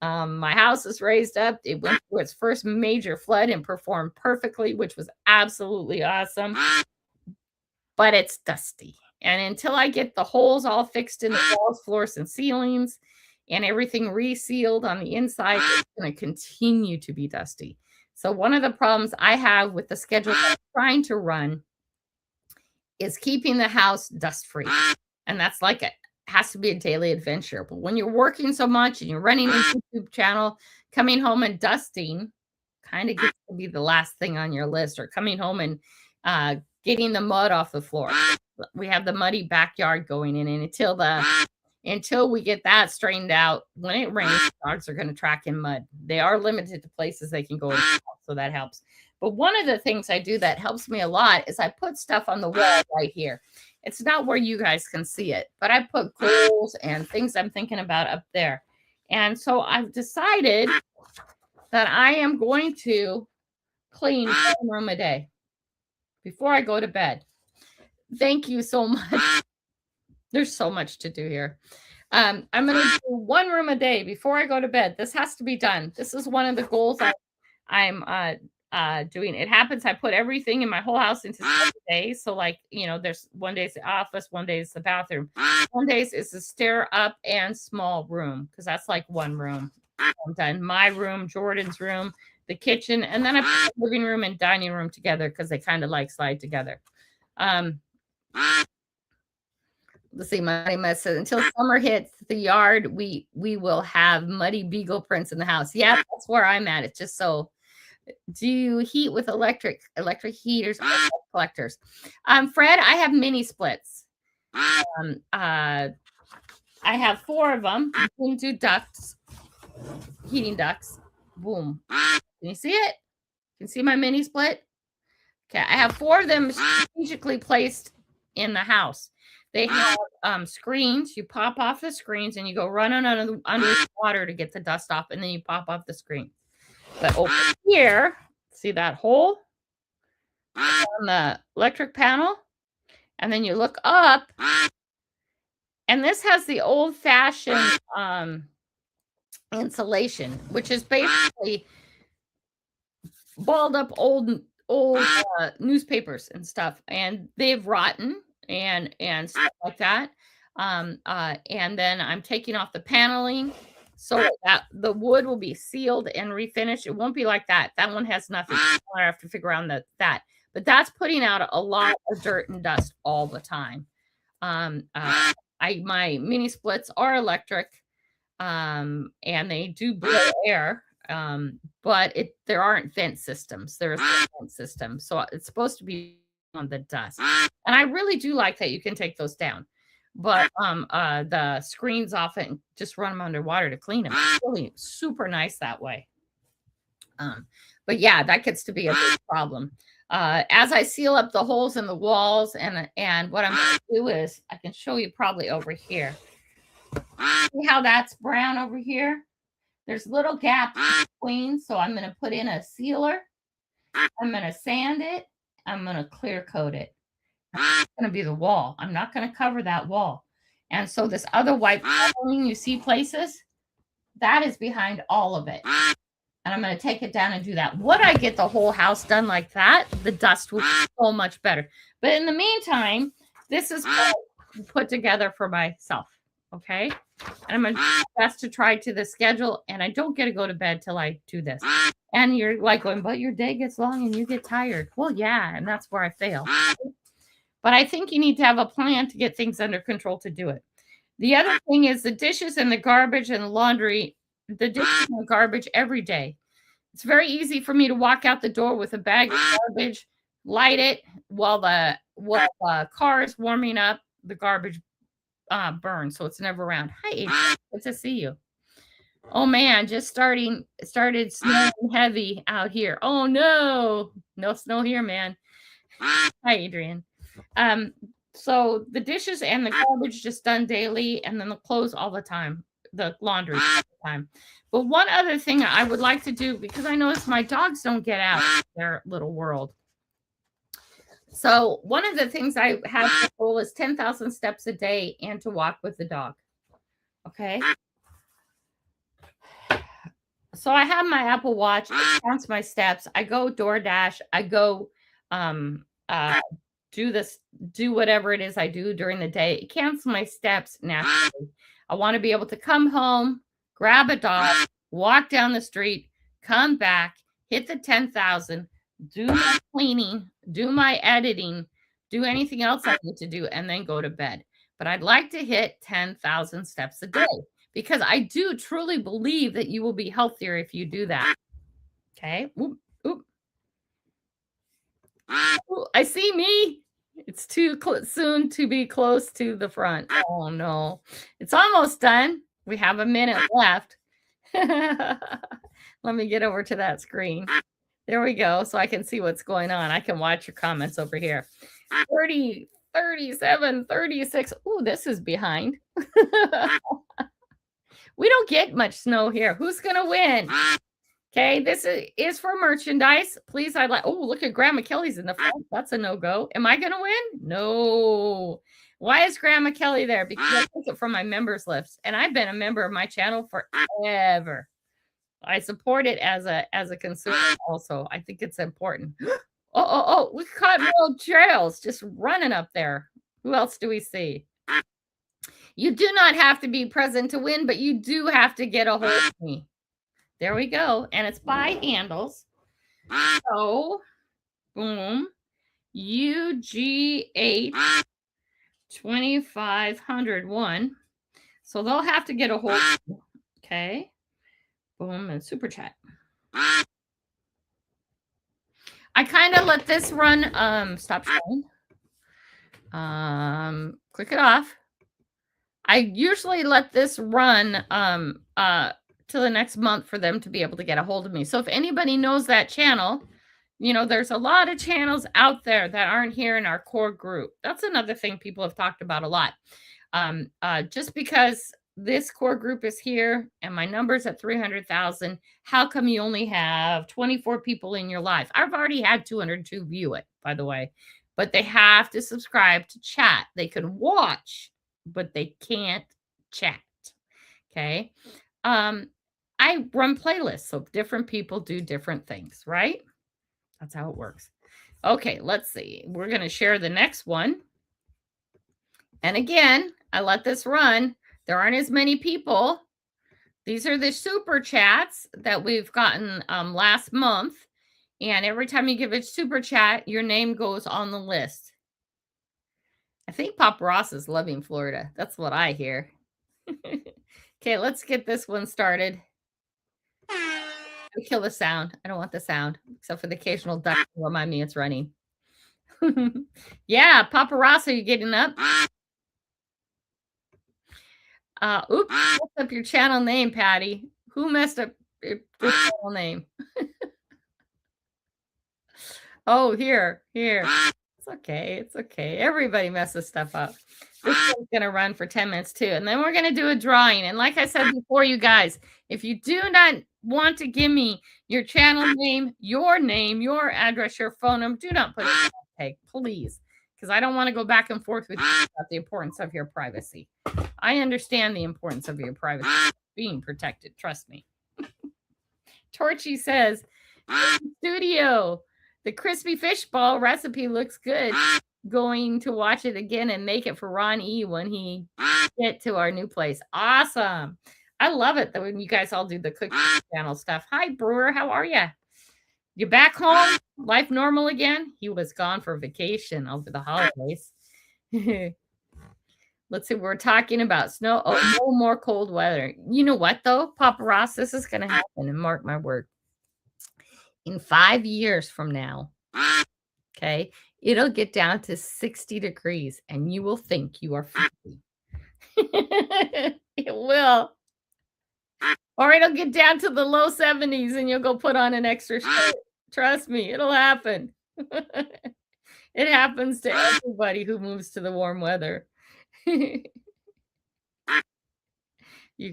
My house is raised up. It went through its first major flood and performed perfectly, which was absolutely awesome. But it's dusty. And until I get the holes all fixed in the walls, floors, and ceilings and everything resealed on the inside, it's going to continue to be dusty. So one of the problems I have with the schedule I'm trying to run is keeping the house dust free. And that's like it has to be a daily adventure. But when you're working so much and you're running a YouTube channel, coming home and dusting kind of gets to be the last thing on your list, or coming home and getting the mud off the floor. We have the muddy backyard going in, and until we get that straightened out, when it rains, dogs are going to track in mud. They are limited to places they can go in, so that helps. But one of the things I do that helps me a lot is I put stuff on the wall right here. It's not where you guys can see it, but I put goals and things I'm thinking about up there. And so I've decided that I am going to clean one room a day before I go to bed. Thank you so much. There's so much to do here. I'm going to do one room a day before I go to bed. This has to be done. This is one of the goals I'm doing. It happens I put everything in my whole house into 7 days. So there's one day is the office, one day is the bathroom, one day is the stair up and small room, because that's like one room. I'm done. My room, Jordan's room, the kitchen, and then I put the living room and dining room together because they kind of slide together. Let's see, my says until summer hits the yard, we will have muddy beagle prints in the house. Yeah, that's where I'm at. It's just so. Do you heat with electric heaters or collectors? Fred, I have mini splits. I have 4 of them. You can do ducts, heating ducts. Boom. Can you see it? Can you see my mini split? Okay, I have 4 of them strategically placed in the house. They have screens. You pop off the screens and you go run under the water to get the dust off, and then you pop off the screen. But over here, see that hole on the electric panel? And then you look up, and this has the old-fashioned insulation, which is basically balled up old newspapers and stuff, and they've rotten and stuff like that. And then I'm taking off the paneling so that the wood will be sealed and refinished. It won't be like that. That one has nothing. I have to figure out that. But that's putting out a lot of dirt and dust all the time. My mini splits are electric, and they do blow air. But there aren't vent systems. There's a vent system. So it's supposed to be on the dust. And I really do like that you can take those down. But the screens off it and just run them underwater to clean them. It's really super nice that way. But yeah, that gets to be a big problem. As I seal up the holes in the walls, and what I'm going to do is, I can show you probably over here. See how that's brown over here? There's little gaps between, so I'm going to put in a sealer. I'm going to sand it. I'm going to clear coat it. That's going to be the wall. I'm not going to cover that wall. And so this other white coloring you see places, that is behind all of it. And I'm going to take it down and do that. Would I get the whole house done like that, the dust would be so much better. But in the meantime, this is what I put together for myself. Okay? And I'm going to do my best to try to the schedule, and I don't get to go to bed till I do this. And you're like going, but your day gets long and you get tired. Well, yeah, and that's where I fail. But I think you need to have a plan to get things under control to do it. The other thing is the dishes and the garbage and the laundry, the dishes and the garbage every day. It's very easy for me to walk out the door with a bag of garbage, light it while the car is warming up, the garbage burns, so it's never around. Hi, Adrian. Good to see you. Oh man, just started snowing heavy out here. Oh no snow here, man. Hi, Adrian. So the dishes and the garbage just done daily, and then the clothes all the time, the laundry all the time. But one other thing I would like to do, because I notice my dogs don't get out of their little world. So one of the things I have to goal is 10,000 steps a day and to walk with the dog. Okay. So I have my Apple Watch. It counts my steps. I go DoorDash. I go do whatever it is I do during the day. It counts my steps naturally. I want to be able to come home, grab a dog, walk down the street, come back, hit the 10,000, do my cleaning, do my editing, do anything else I need to do, and then go to bed. But I'd like to hit 10,000 steps a day, because I do truly believe that you will be healthier if you do that. Okay. Oop, oop. Ooh, I see me. It's too soon to be close to the front. Oh no. It's almost done. We have a minute left. Let me get over to that screen. There we go. So I can see what's going on. I can watch your comments over here. 30, 37, 36. Ooh, this is behind. We don't get much snow here. Who's going to win? Okay, this is for merchandise. Please, I'd like, oh, look at Grandma Kelly's in the front. That's a no-go. Am I going to win? No. Why is Grandma Kelly there? Because I took it from my members list, and I've been a member of my channel forever. I support it as a consumer also. I think it's important. Oh, we caught Road Trails just running up there. Who else do we see? You do not have to be present to win, but you do have to get a hold of me. There we go. And it's by handles. So, boom. UGH 2501. So they'll have to get a hold of me. Okay. Boom, and super chat. I kind of let this run. Stop showing. Click it off. I usually let this run till the next month for them to be able to get a hold of me. So if anybody knows that channel, there's a lot of channels out there that aren't here in our core group. That's another thing people have talked about a lot. Just because this core group is here and my number's at 300,000, how come you only have 24 people in your life? I've already had 202 view it, by the way, but they have to subscribe to chat. They can watch, but they can't chat. Okay. I run playlists, so different people do different things, right? That's how it works. Okay, let's see. We're going to share the next one. And again, I let this run. There aren't as many people. These are the super chats that we've gotten last month. And every time you give a super chat, your name goes on the list. I think Papa Ross is loving Florida. That's what I hear. Okay, let's get this one started. Kill the sound. I don't want the sound, except for the occasional duck to remind me it's running. Yeah, Papa Ross, are you getting up? Oops, messed up your channel name, Patty. Who messed up your channel name? Oh, here. It's okay. It's okay. Everybody messes stuff up. This one's going to run for 10 minutes too. And then we're going to do a drawing. And like I said before, you guys, if you do not want to give me your channel name, your address, your phone number, do not put it tag, please. Because I don't want to go back and forth with you about the importance of your privacy. I understand the importance of your privacy being protected. Trust me. Torchy says, studio, the crispy fish ball recipe looks good. Going to watch it again and make it for Ron E when he get to our new place. Awesome. I love it that when you guys all do the cooking channel stuff. Hi, Brewer. How are you? You back home? Life normal again? He was gone for vacation over the holidays. Let's see. We're talking about snow. Oh, no more cold weather. You know what, though, Papa Ross? This is going to happen, and mark my word. In 5 years from now, okay, it'll get down to 60 degrees, and you will think you are 50. It will. Or it'll get down to the low 70s, and you'll go put on an extra shirt. Trust me, it'll happen. It happens to everybody who moves to the warm weather. You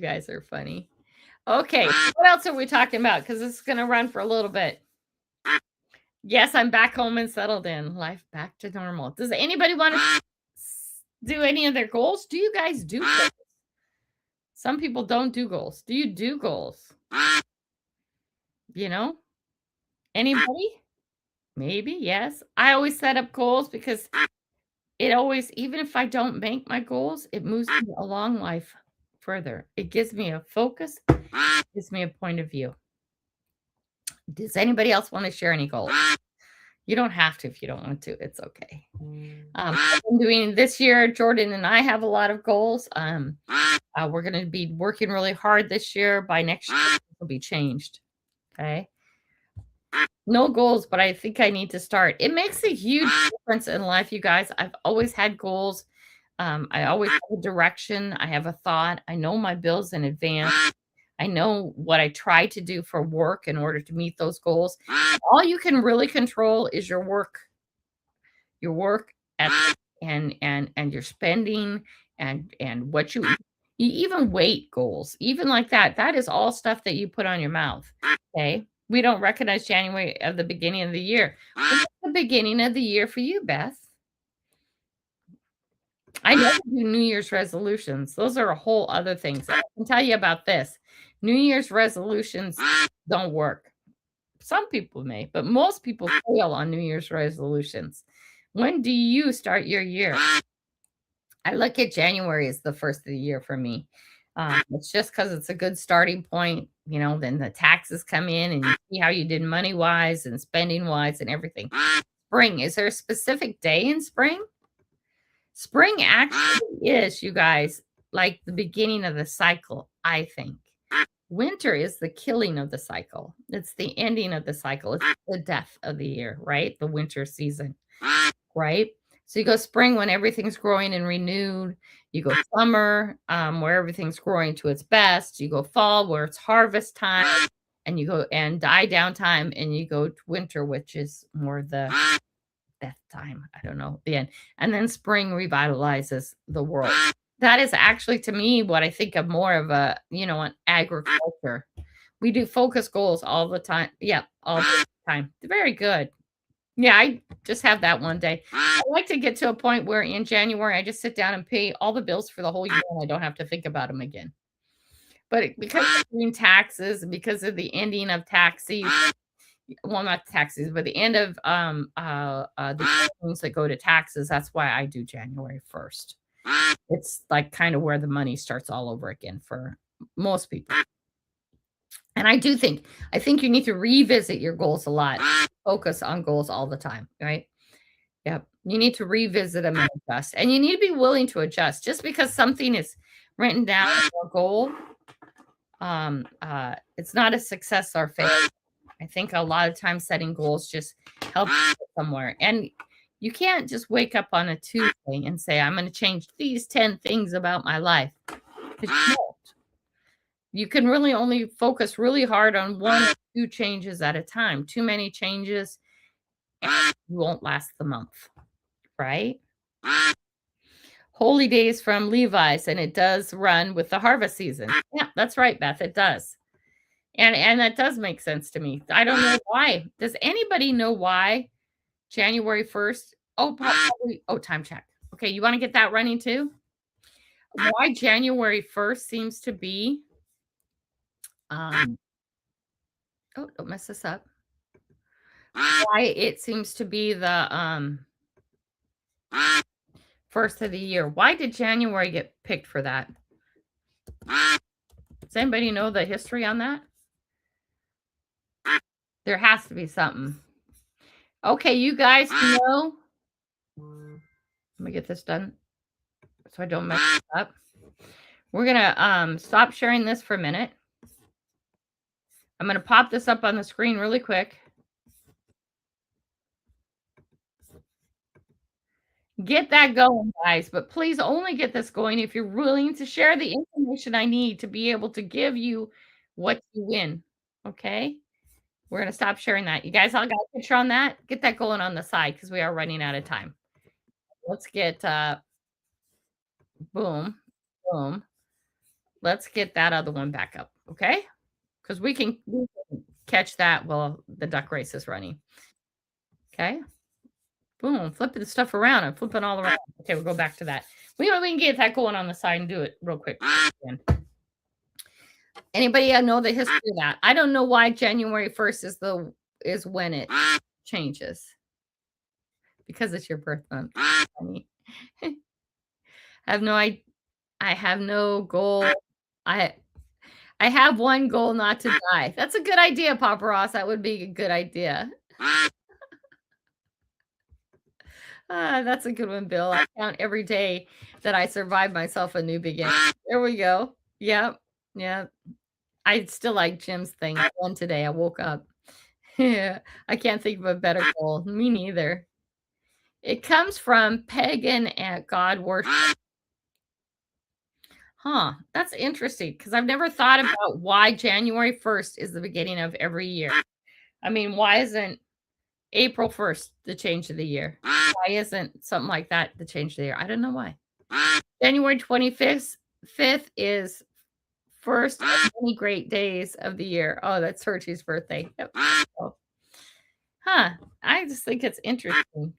guys are funny. Okay, what else are we talking about? Because this is going to run for a little bit. Yes, I'm back home and settled in. Life back to normal. Does anybody want to do any of their goals? Do you guys do goals? Some people don't do goals. Do you do goals? Anybody? Maybe, yes. I always set up goals because it always, even if I don't make my goals, it moves me along life further. It gives me a focus, gives me a point of view. Does anybody else want to share any goals? You don't have to if you don't want to. It's okay. I've been doing this year. Jordan and I have a lot of goals. We're going to be working really hard this year. By next year, it'll be changed. Okay. No goals, but I think I need to start. It makes a huge difference in life, you guys. I've always had goals. I always have a direction. I have a thought. I know my bills in advance. I know what I try to do for work in order to meet those goals. All you can really control is your work ethic and your spending and what you even weight goals, even like that. That is all stuff that you put on your mouth. Okay. We don't recognize January of the beginning of the year. What's the beginning of the year for you, Beth? I never do New Year's resolutions. Those are a whole other thing. So I can tell you about this. New Year's resolutions don't work. Some people may, but most people fail on New Year's resolutions. When do you start your year? I look at January as the first of the year for me. It's just because it's a good starting point. Then the taxes come in and you see how you did money-wise and spending-wise and everything. Spring. Is there a specific day in spring? Spring actually is, you guys, like the beginning of the cycle, I think. Winter is the killing of the cycle. It's the ending of the cycle. It's the death of the year, right? The winter season, right? So you go spring when everything's growing and renewed. You go summer where everything's growing to its best. You go fall where it's harvest time. and you go and die downtime, and you go to winter, which is more the death time. I don't know, the end. And then spring revitalizes the world. That is actually, to me, what I think of more of a, an agriculture. We do focus goals all the time. Yeah, all the time. Very good. Yeah, I just have that one day. I like to get to a point where in January, I just sit down and pay all the bills for the whole year, and I don't have to think about them again. But because of doing taxes, because of the ending of tax season, well, not taxes, but the end of the things that go to taxes, that's why I do January 1st. It's like kind of where the money starts all over again for most people. And I think you need to revisit your goals a lot. Focus on goals all the time, right? Yep. You need to revisit them and adjust. And you need to be willing to adjust. Just because something is written down as a goal, it's not a success or failure. I think a lot of times setting goals just helps you get somewhere. And you can't just wake up on a Tuesday and say, I'm going to change these 10 things about my life. Because you won't. You can really only focus really hard on one or two changes at a time. Too many changes, and you won't last the month, right? Holy Days from Levi's, and it does run with the harvest season. Yeah, that's right, Beth. It does. And that does make sense to me. I don't know why. Does anybody know why January 1st? Oh, probably. Oh, time check. Okay, you want to get that running too? Why January 1st seems to be oh, don't mess this up. Why it seems to be the first of the year. Why did January get picked for that? Does anybody know the history on that? There has to be something. Okay, you guys know. Let me get this done so I don't mess it up. We're gonna stop sharing this for a minute. I'm gonna pop this up on the screen really quick. Get that going, guys, but please only get this going if you're willing to share the information I need to be able to give you what you win. Okay? We're gonna stop sharing that. You guys all got a picture on that? Get that going on the side because we are running out of time. Let's get boom, boom. Let's get that other one back up, okay? Because we can catch that while the duck race is running. Okay. Boom, flipping stuff around. I'm flipping all around. Okay, we'll go back to that. We can get that going on the side and do it real quick. Anybody know the history of that? I don't know why January 1st is when it changes. Because it's your birth month. Honey. I have no goal. I have one goal, not to die. That's a good idea, Papa Ross. That would be a good idea. That's a good one, Bill. I count every day that I survive myself a new beginning. There we go. Yep. Yep. I still like Jim's thing. I won today. I woke up. Yeah. I can't think of a better goal. Me neither. It comes from pagan and God worship. Huh. That's interesting because I've never thought about why January 1st is the beginning of every year. I mean, why isn't April 1st the change of the year? Why isn't something like that the change of the year? I don't know why. January 25th is first of many great days of the year. Oh, that's Hershey's birthday. Yep. Oh. Huh. I just think it's interesting.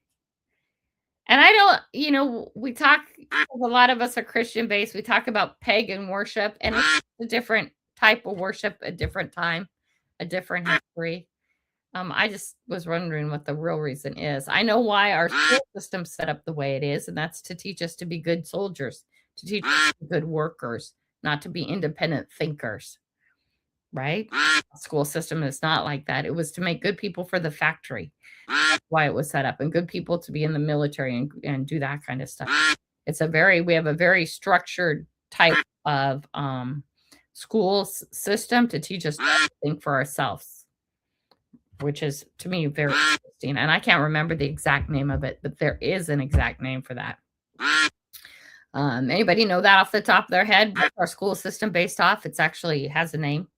And I don't, we talk, a lot of us are Christian based. We talk about pagan worship, and it's a different type of worship, a different time, a different history. I just was wondering what the real reason is. I know why our school system's set up the way it is, and that's to teach us to be good soldiers, to teach us to be good workers, not to be independent thinkers, right? The school system is not like that. It was to make good people for the factory. That's why it was set up, and good people to be in the military and do that kind of stuff. We have a very structured type of school system to teach us to think for ourselves, which is, to me, very interesting. And I can't remember the exact name of it, but there is an exact name for that. Anybody know that off the top of their head? What's our school system based off? It's actually has a name.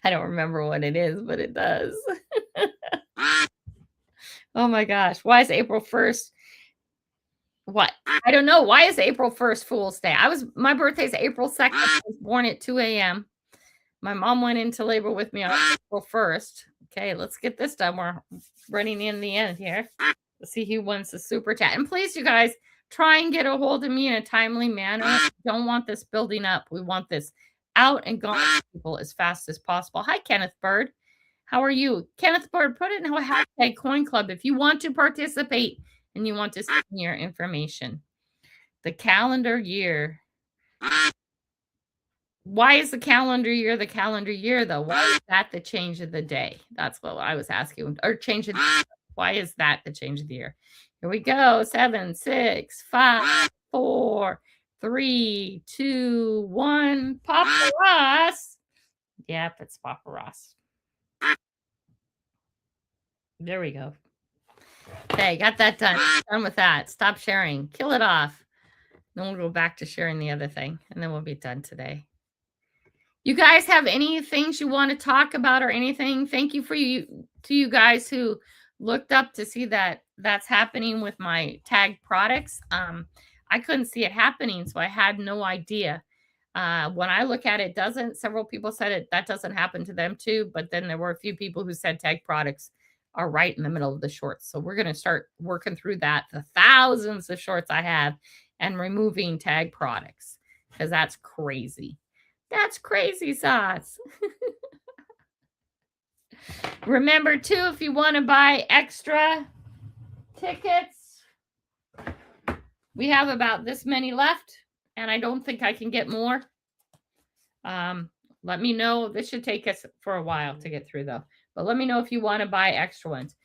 I don't remember what it is, but it does. Oh my gosh. Why is April 1st? What? I don't know. Why is April 1st Fool's Day? My birthday's April 2nd. I was born at 2 a.m. My mom went into labor with me on April 1st. Okay, let's get this done. We're running in the end here. Let's see who wins the super chat. And please, you guys, try and get a hold of me in a timely manner. We don't want this building up. We want this out and gone to people as fast as possible. Hi, Kenneth Bird. How are you? Kenneth Bird, put it in a hashtag Coin Club if you want to participate and you want to send me your information. The calendar year. Why is the calendar year, though? Why is that the change of the day? That's what I was asking. Or change of the year. Why is that the change of the year? Here we go. 7, 6, 5, 4, 3, 2, 1. Papa Ross. Yep, it's Papa Ross. There we go. Okay, got that done. Done with that. Stop sharing. Kill it off. Then we'll go back to sharing the other thing, and then we'll be done today. You guys have any things you want to talk about or anything? Thank you to you guys who looked up to see that that's happening with my tagged products. I couldn't see it happening, so I had no idea. When I look at it, several people said that doesn't happen to them too, but then there were a few people who said tagged products are right in the middle of the shorts. So we're going to start working through that, the thousands of shorts I have, and removing tag products, because that's crazy. That's crazy sauce. Remember, too, if you want to buy extra tickets, we have about this many left, and I don't think I can get more. Let me know. This should take us for a while to get through, though. But let me know if you want to buy extra ones.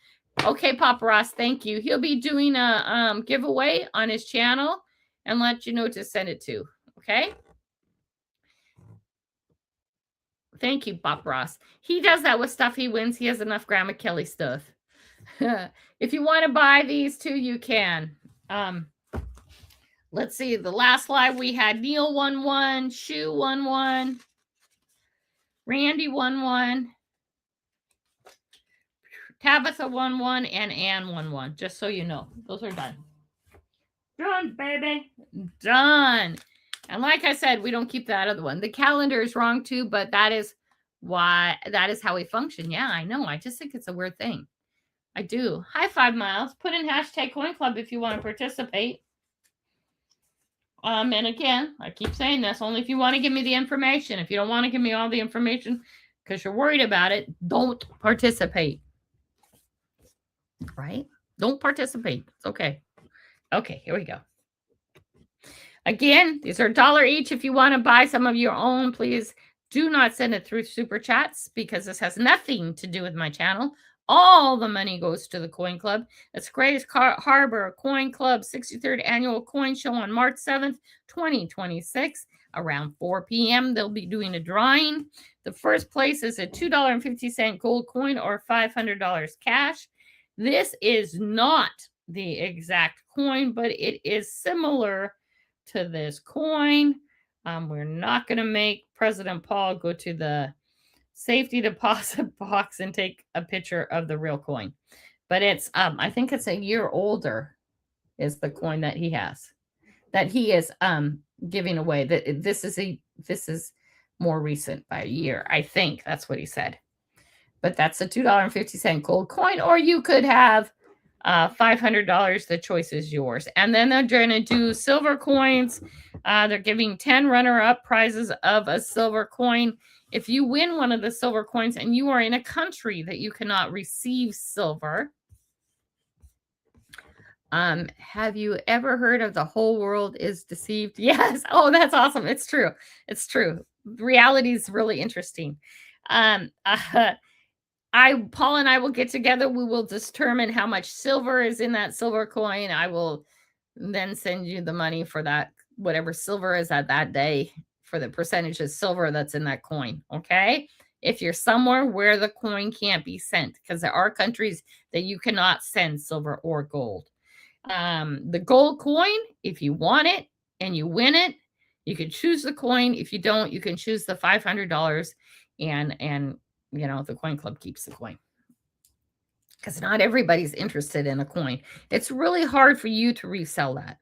Okay, Papa Ross, thank you. He'll be doing a giveaway on his channel and let you know to send it to. Okay? Thank you, Papa Ross. He does that with stuff he wins. He has enough Grandma Kelly stuff. If you want to buy these too, you can. Let's see. The last live we had Neil 1-1, Shu 1-1, Randy 1-1, Tabitha 1-1, and Ann 1-1. Just so you know, those are done. Done, baby. Done. And like I said, we don't keep that other one. The calendar is wrong too, but that is how we function. Yeah, I know. I just think it's a weird thing. I do. Hi, 5 Miles. Put in hashtag Coin Club if you want to participate. And again, I keep saying this, only if you want to give me the information. If you don't want to give me all the information because you're worried about it, don't participate. Right? Don't participate. It's okay. Okay, here we go. Again, these are $1 each. If you want to buy some of your own, please do not send it through Super Chats because this has nothing to do with my channel. All the money goes to the Coin Club. It's Grays Harbor Coin Club 63rd Annual Coin Show on March 7th, 2026. Around 4 p.m., they'll be doing a drawing. The first place is a $2.50 gold coin or $500 cash. This is not the exact coin, but it is similar to this coin. We're not going to make President Paul go to the safety deposit box and take a picture of the real coin. But it's, I think it's a year older is the coin that he has, that he is giving away. This is more recent by a year. I think that's what he said. But that's a $2.50 gold coin, or you could have $500. The choice is yours. And then they're going to do silver coins. They're giving 10 runner-up prizes of a silver coin. If you win one of the silver coins and you are in a country that you cannot receive silver, have you ever heard of the whole world is deceived? Yes. Oh, that's awesome. It's true. It's true. Reality is really interesting. Paul and I will get together. We will determine how much silver is in that silver coin. I will then send you the money for that, whatever silver is at that day, for the percentage of silver that's in that coin. Okay. If you're somewhere where the coin can't be sent, because there are countries that you cannot send silver or gold. The gold coin, if you want it and you win it, you can choose the coin. If you don't, you can choose the $500 and the coin club keeps the coin, because not everybody's interested in a coin. It's really hard for you to resell that,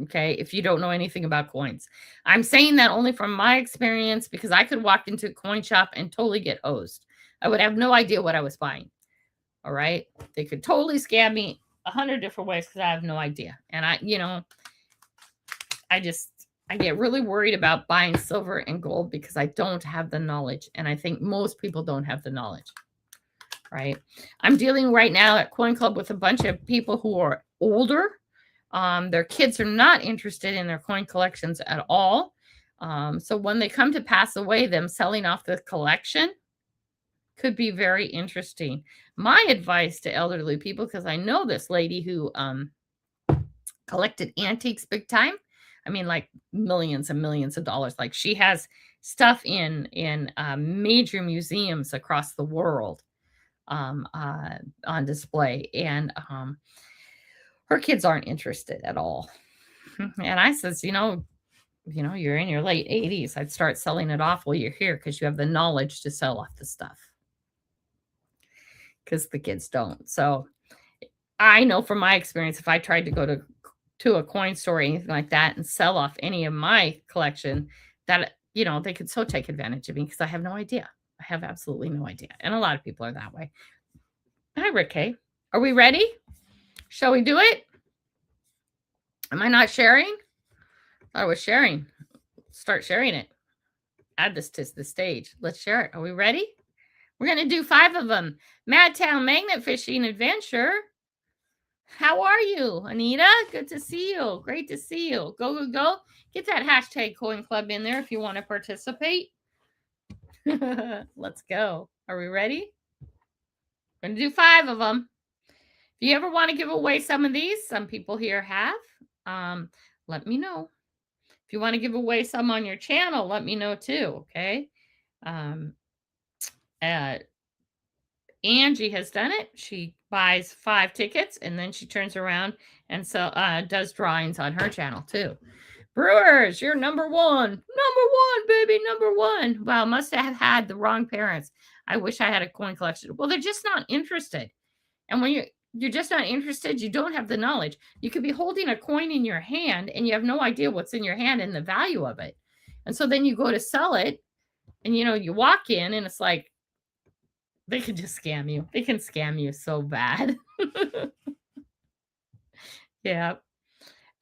okay, if you don't know anything about coins. I'm saying that only from my experience, because I could walk into a coin shop and totally get hosed. I would have no idea what I was buying. All right. They could totally scam me 100 different ways because I have no idea. And I get really worried about buying silver and gold because I don't have the knowledge. And I think most people don't have the knowledge. Right. I'm dealing right now at Coin Club with a bunch of people who are older. Their kids are not interested in their coin collections at all. So when they come to pass away, them selling off the collection could be very interesting. My advice to elderly people, because I know this lady who collected antiques big time. I mean, like millions and millions of dollars. Like, she has stuff in major museums across the world on display, and her kids aren't interested at all. And I says, you're in your late 80s. I'd start selling it off while you're here, because you have the knowledge to sell off the stuff, because the kids don't. So I know from my experience, if I tried to go to a coin store or anything like that and sell off any of my collection, that they could so take advantage of me, because I have no idea. I have absolutely no idea. And a lot of people are that way. Hi, Rick K. Are we ready? Shall we do it? Am I not sharing? I thought I was sharing. Start sharing it. Add this to the stage. Let's share it. Are we ready? We're going to do 5 of them. Madtown Magnet Fishing Adventure. How are you, Anita? Good to see you. Great to see you. Go, go, go. Get that hashtag Coin Club in there if you want to participate. Let's go. Are we ready? We're going to do 5 of them. If you ever want to give away some of these, some people here have, let me know. If you want to give away some on your channel, let me know too, okay? Angie has done it. She buys 5 tickets and then she turns around and does drawings on her channel too. Brewers, you're number 1. Number 1, baby, number 1. Wow, must have had the wrong parents. I wish I had a coin collection. Well, they're just not interested. And when you're just not interested, you don't have the knowledge. You could be holding a coin in your hand and you have no idea what's in your hand and the value of it. And so then you go to sell it and you walk in and it's like, they can just scam you. They can scam you so bad. Yeah.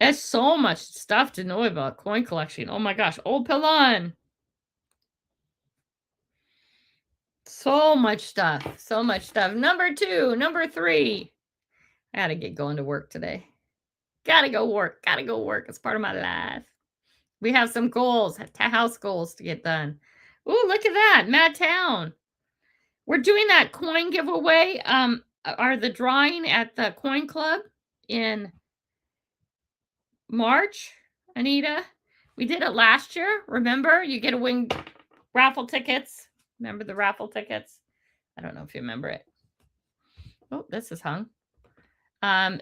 There's so much stuff to know about coin collection. Oh my gosh. Old Pilon. So much stuff. So much stuff. Number 2, number 3. I gotta get going to work today. Gotta go work. Gotta go work. It's part of my life. We have some goals, house goals to get done. Ooh, look at that. Madtown. We're doing that coin giveaway. Are the drawing at the coin club in March, Anita? We did it last year. Remember? You get to win raffle tickets. Remember the raffle tickets? I don't know if you remember it. Oh, this is hung.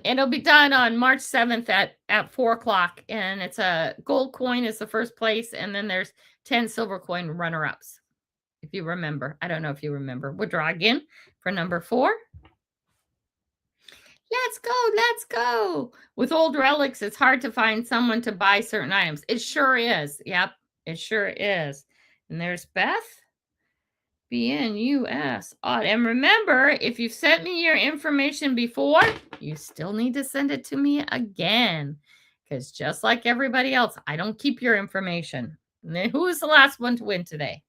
It'll be done on March 7th at 4 o'clock. And it's a gold coin is the first place. And then there's 10 silver coin runner-ups. If you remember. I don't know if you remember. We'll draw again for number 4. Let's go. Let's go. With old relics, it's hard to find someone to buy certain items. It sure is. Yep. It sure is. And there's Beth. BNUS. Odd. And remember, if you've sent me your information before, you still need to send it to me again. Because just like everybody else, I don't keep your information. And then who is the last one to win today?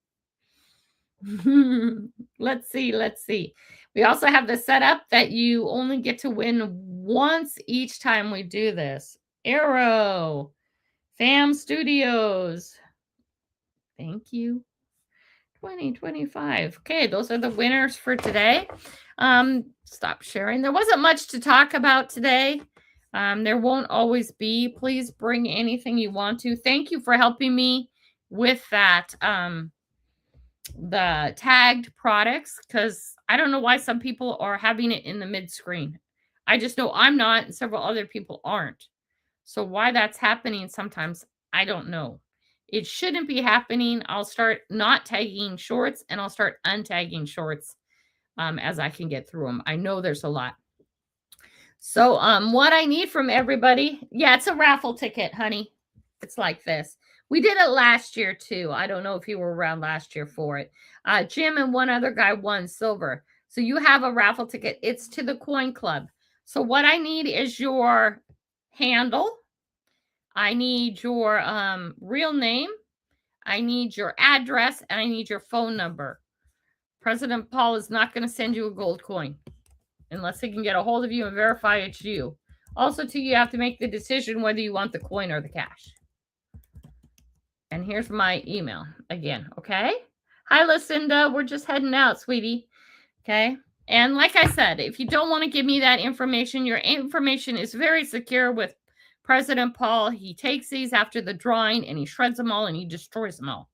Let's see. Let's see. We also have the setup that you only get to win once each time we do this. Arrow. Fam Studios. Thank you. 2025. Okay, those are the winners for today. Stop sharing. There wasn't much to talk about today. There won't always be. Please bring anything you want to. Thank you for helping me with that. The tagged products, because I don't know why some people are having it in the mid screen. I just know I'm not, and several other people aren't. So why that's happening sometimes, I don't know. It shouldn't be happening. I'll start not tagging shorts and I'll start untagging shorts as I can get through them. I know there's a lot. So what I need from everybody, yeah, it's a raffle ticket, honey. It's like this. We did it last year too. I don't know if you were around last year for it. Jim and one other guy won silver. So you have a raffle ticket. It's to the coin club. So what I need is your handle. I need your real name. I need your address and I need your phone number. President Paul is not going to send you a gold coin unless he can get a hold of you and verify it's you. Also, too, you have to make the decision whether you want the coin or the cash. And here's my email again, okay? Hi, Lucinda. We're just heading out, sweetie. Okay? And like I said, if you don't want to give me that information, your information is very secure with President Paul. He takes these after the drawing and he shreds them all and he destroys them all.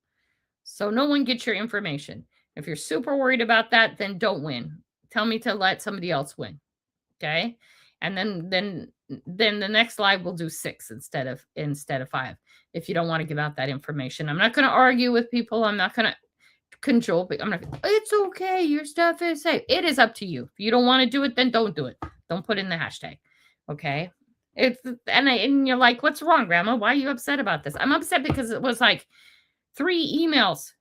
So no one gets your information. If you're super worried about that, then don't win. Tell me to let somebody else win. Okay? And then the next live we'll do 6 instead of 5. If you don't want to give out that information. I'm not going to argue with people. I'm not going to cajole. I'm not. It's okay. Your stuff is safe. It is up to you. If you don't want to do it, then don't do it. Don't put in the hashtag. Okay? And you're like, what's wrong, Grandma? Why are you upset about this? I'm upset because it was like 3 emails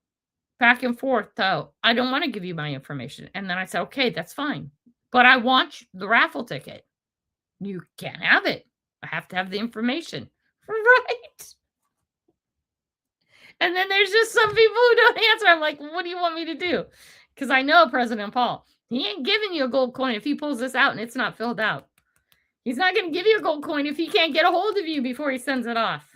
back and forth. So I don't want to give you my information. And then I said, okay, that's fine. But I want the raffle ticket. You can't have it. I have to have the information. Right. And then there's just some people who don't answer. I'm like, what do you want me to do? Because I know President Paul. He ain't giving you a gold coin if he pulls this out and it's not filled out. He's not going to give you a gold coin if he can't get a hold of you before he sends it off.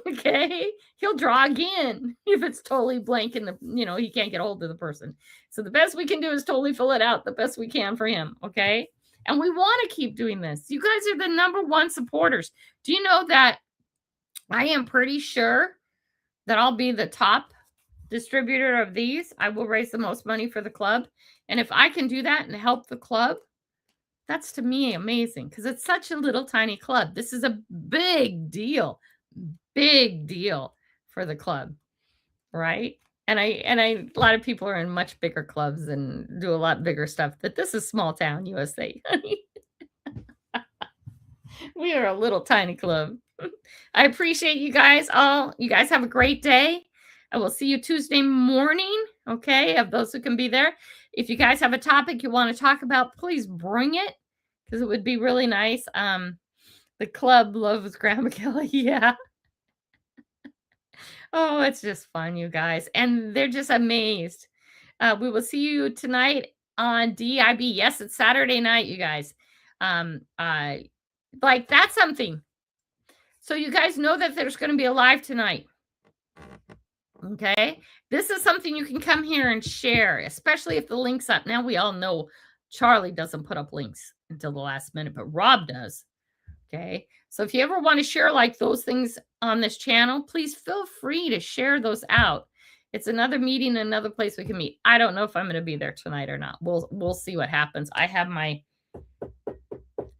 Okay? He'll draw again if it's totally blank and he can't get a hold of the person. So the best we can do is totally fill it out the best we can for him. Okay? And we want to keep doing this. You guys are the #1 supporters. Do you know that I am pretty sure that I'll be the top distributor of these? I will raise the most money for the club. And if I can do that and help the club, that's to me amazing because it's such a little tiny club. This is a big deal for the club, right? And a lot of people are in much bigger clubs and do a lot bigger stuff. But this is small town USA. We are a little tiny club. I appreciate you guys all. You guys have a great day. I will see you Tuesday morning, okay, of those who can be there. If you guys have a topic you want to talk about, please bring it because it would be really nice. The club loves Grandma Kelly. Yeah. Oh, it's just fun, you guys. And they're just amazed. We will see you tonight on DIB. Yes, it's Saturday night, you guys. Like that's something. So you guys know that there's going to be a live tonight. Okay? This is something you can come here and share, especially if the link's up. Now we all know Charlie doesn't put up links until the last minute, but Rob does. Okay? So if you ever want to share like those things on this channel, please feel free to share those out. It's another meeting, another place we can meet. I don't know if I'm going to be there tonight or not. We'll see what happens. I have my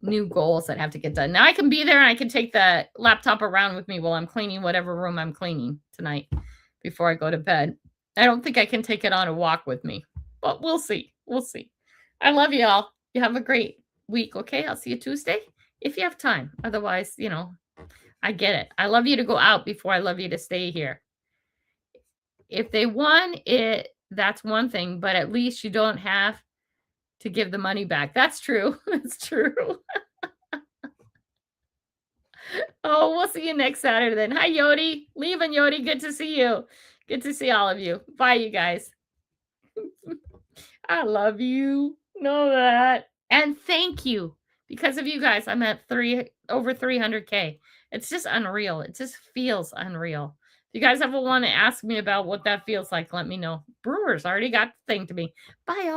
new goals that have to get done. Now I can be there and I can take the laptop around with me while I'm cleaning whatever room I'm cleaning tonight before I go to bed. I don't think I can take it on a walk with me, but we'll see. We'll see. I love you all. You have a great week. Okay. I'll see you Tuesday if you have time. Otherwise, I get it. I love you to go out before I love you to stay here. If they won it, that's one thing, but at least you don't have to give the money back. That's true. It's true. Oh, we'll see you next Saturday then. Hi, Yodi. Leaving, Yodi. Good to see you. Good to see all of you. Bye, you guys. I love you. Know that. And thank you. Because of you guys, I'm at over 300K. It's just unreal. It just feels unreal. If you guys ever want to ask me about what that feels like, let me know. Brewers already got the thing to me. Bye, y'all.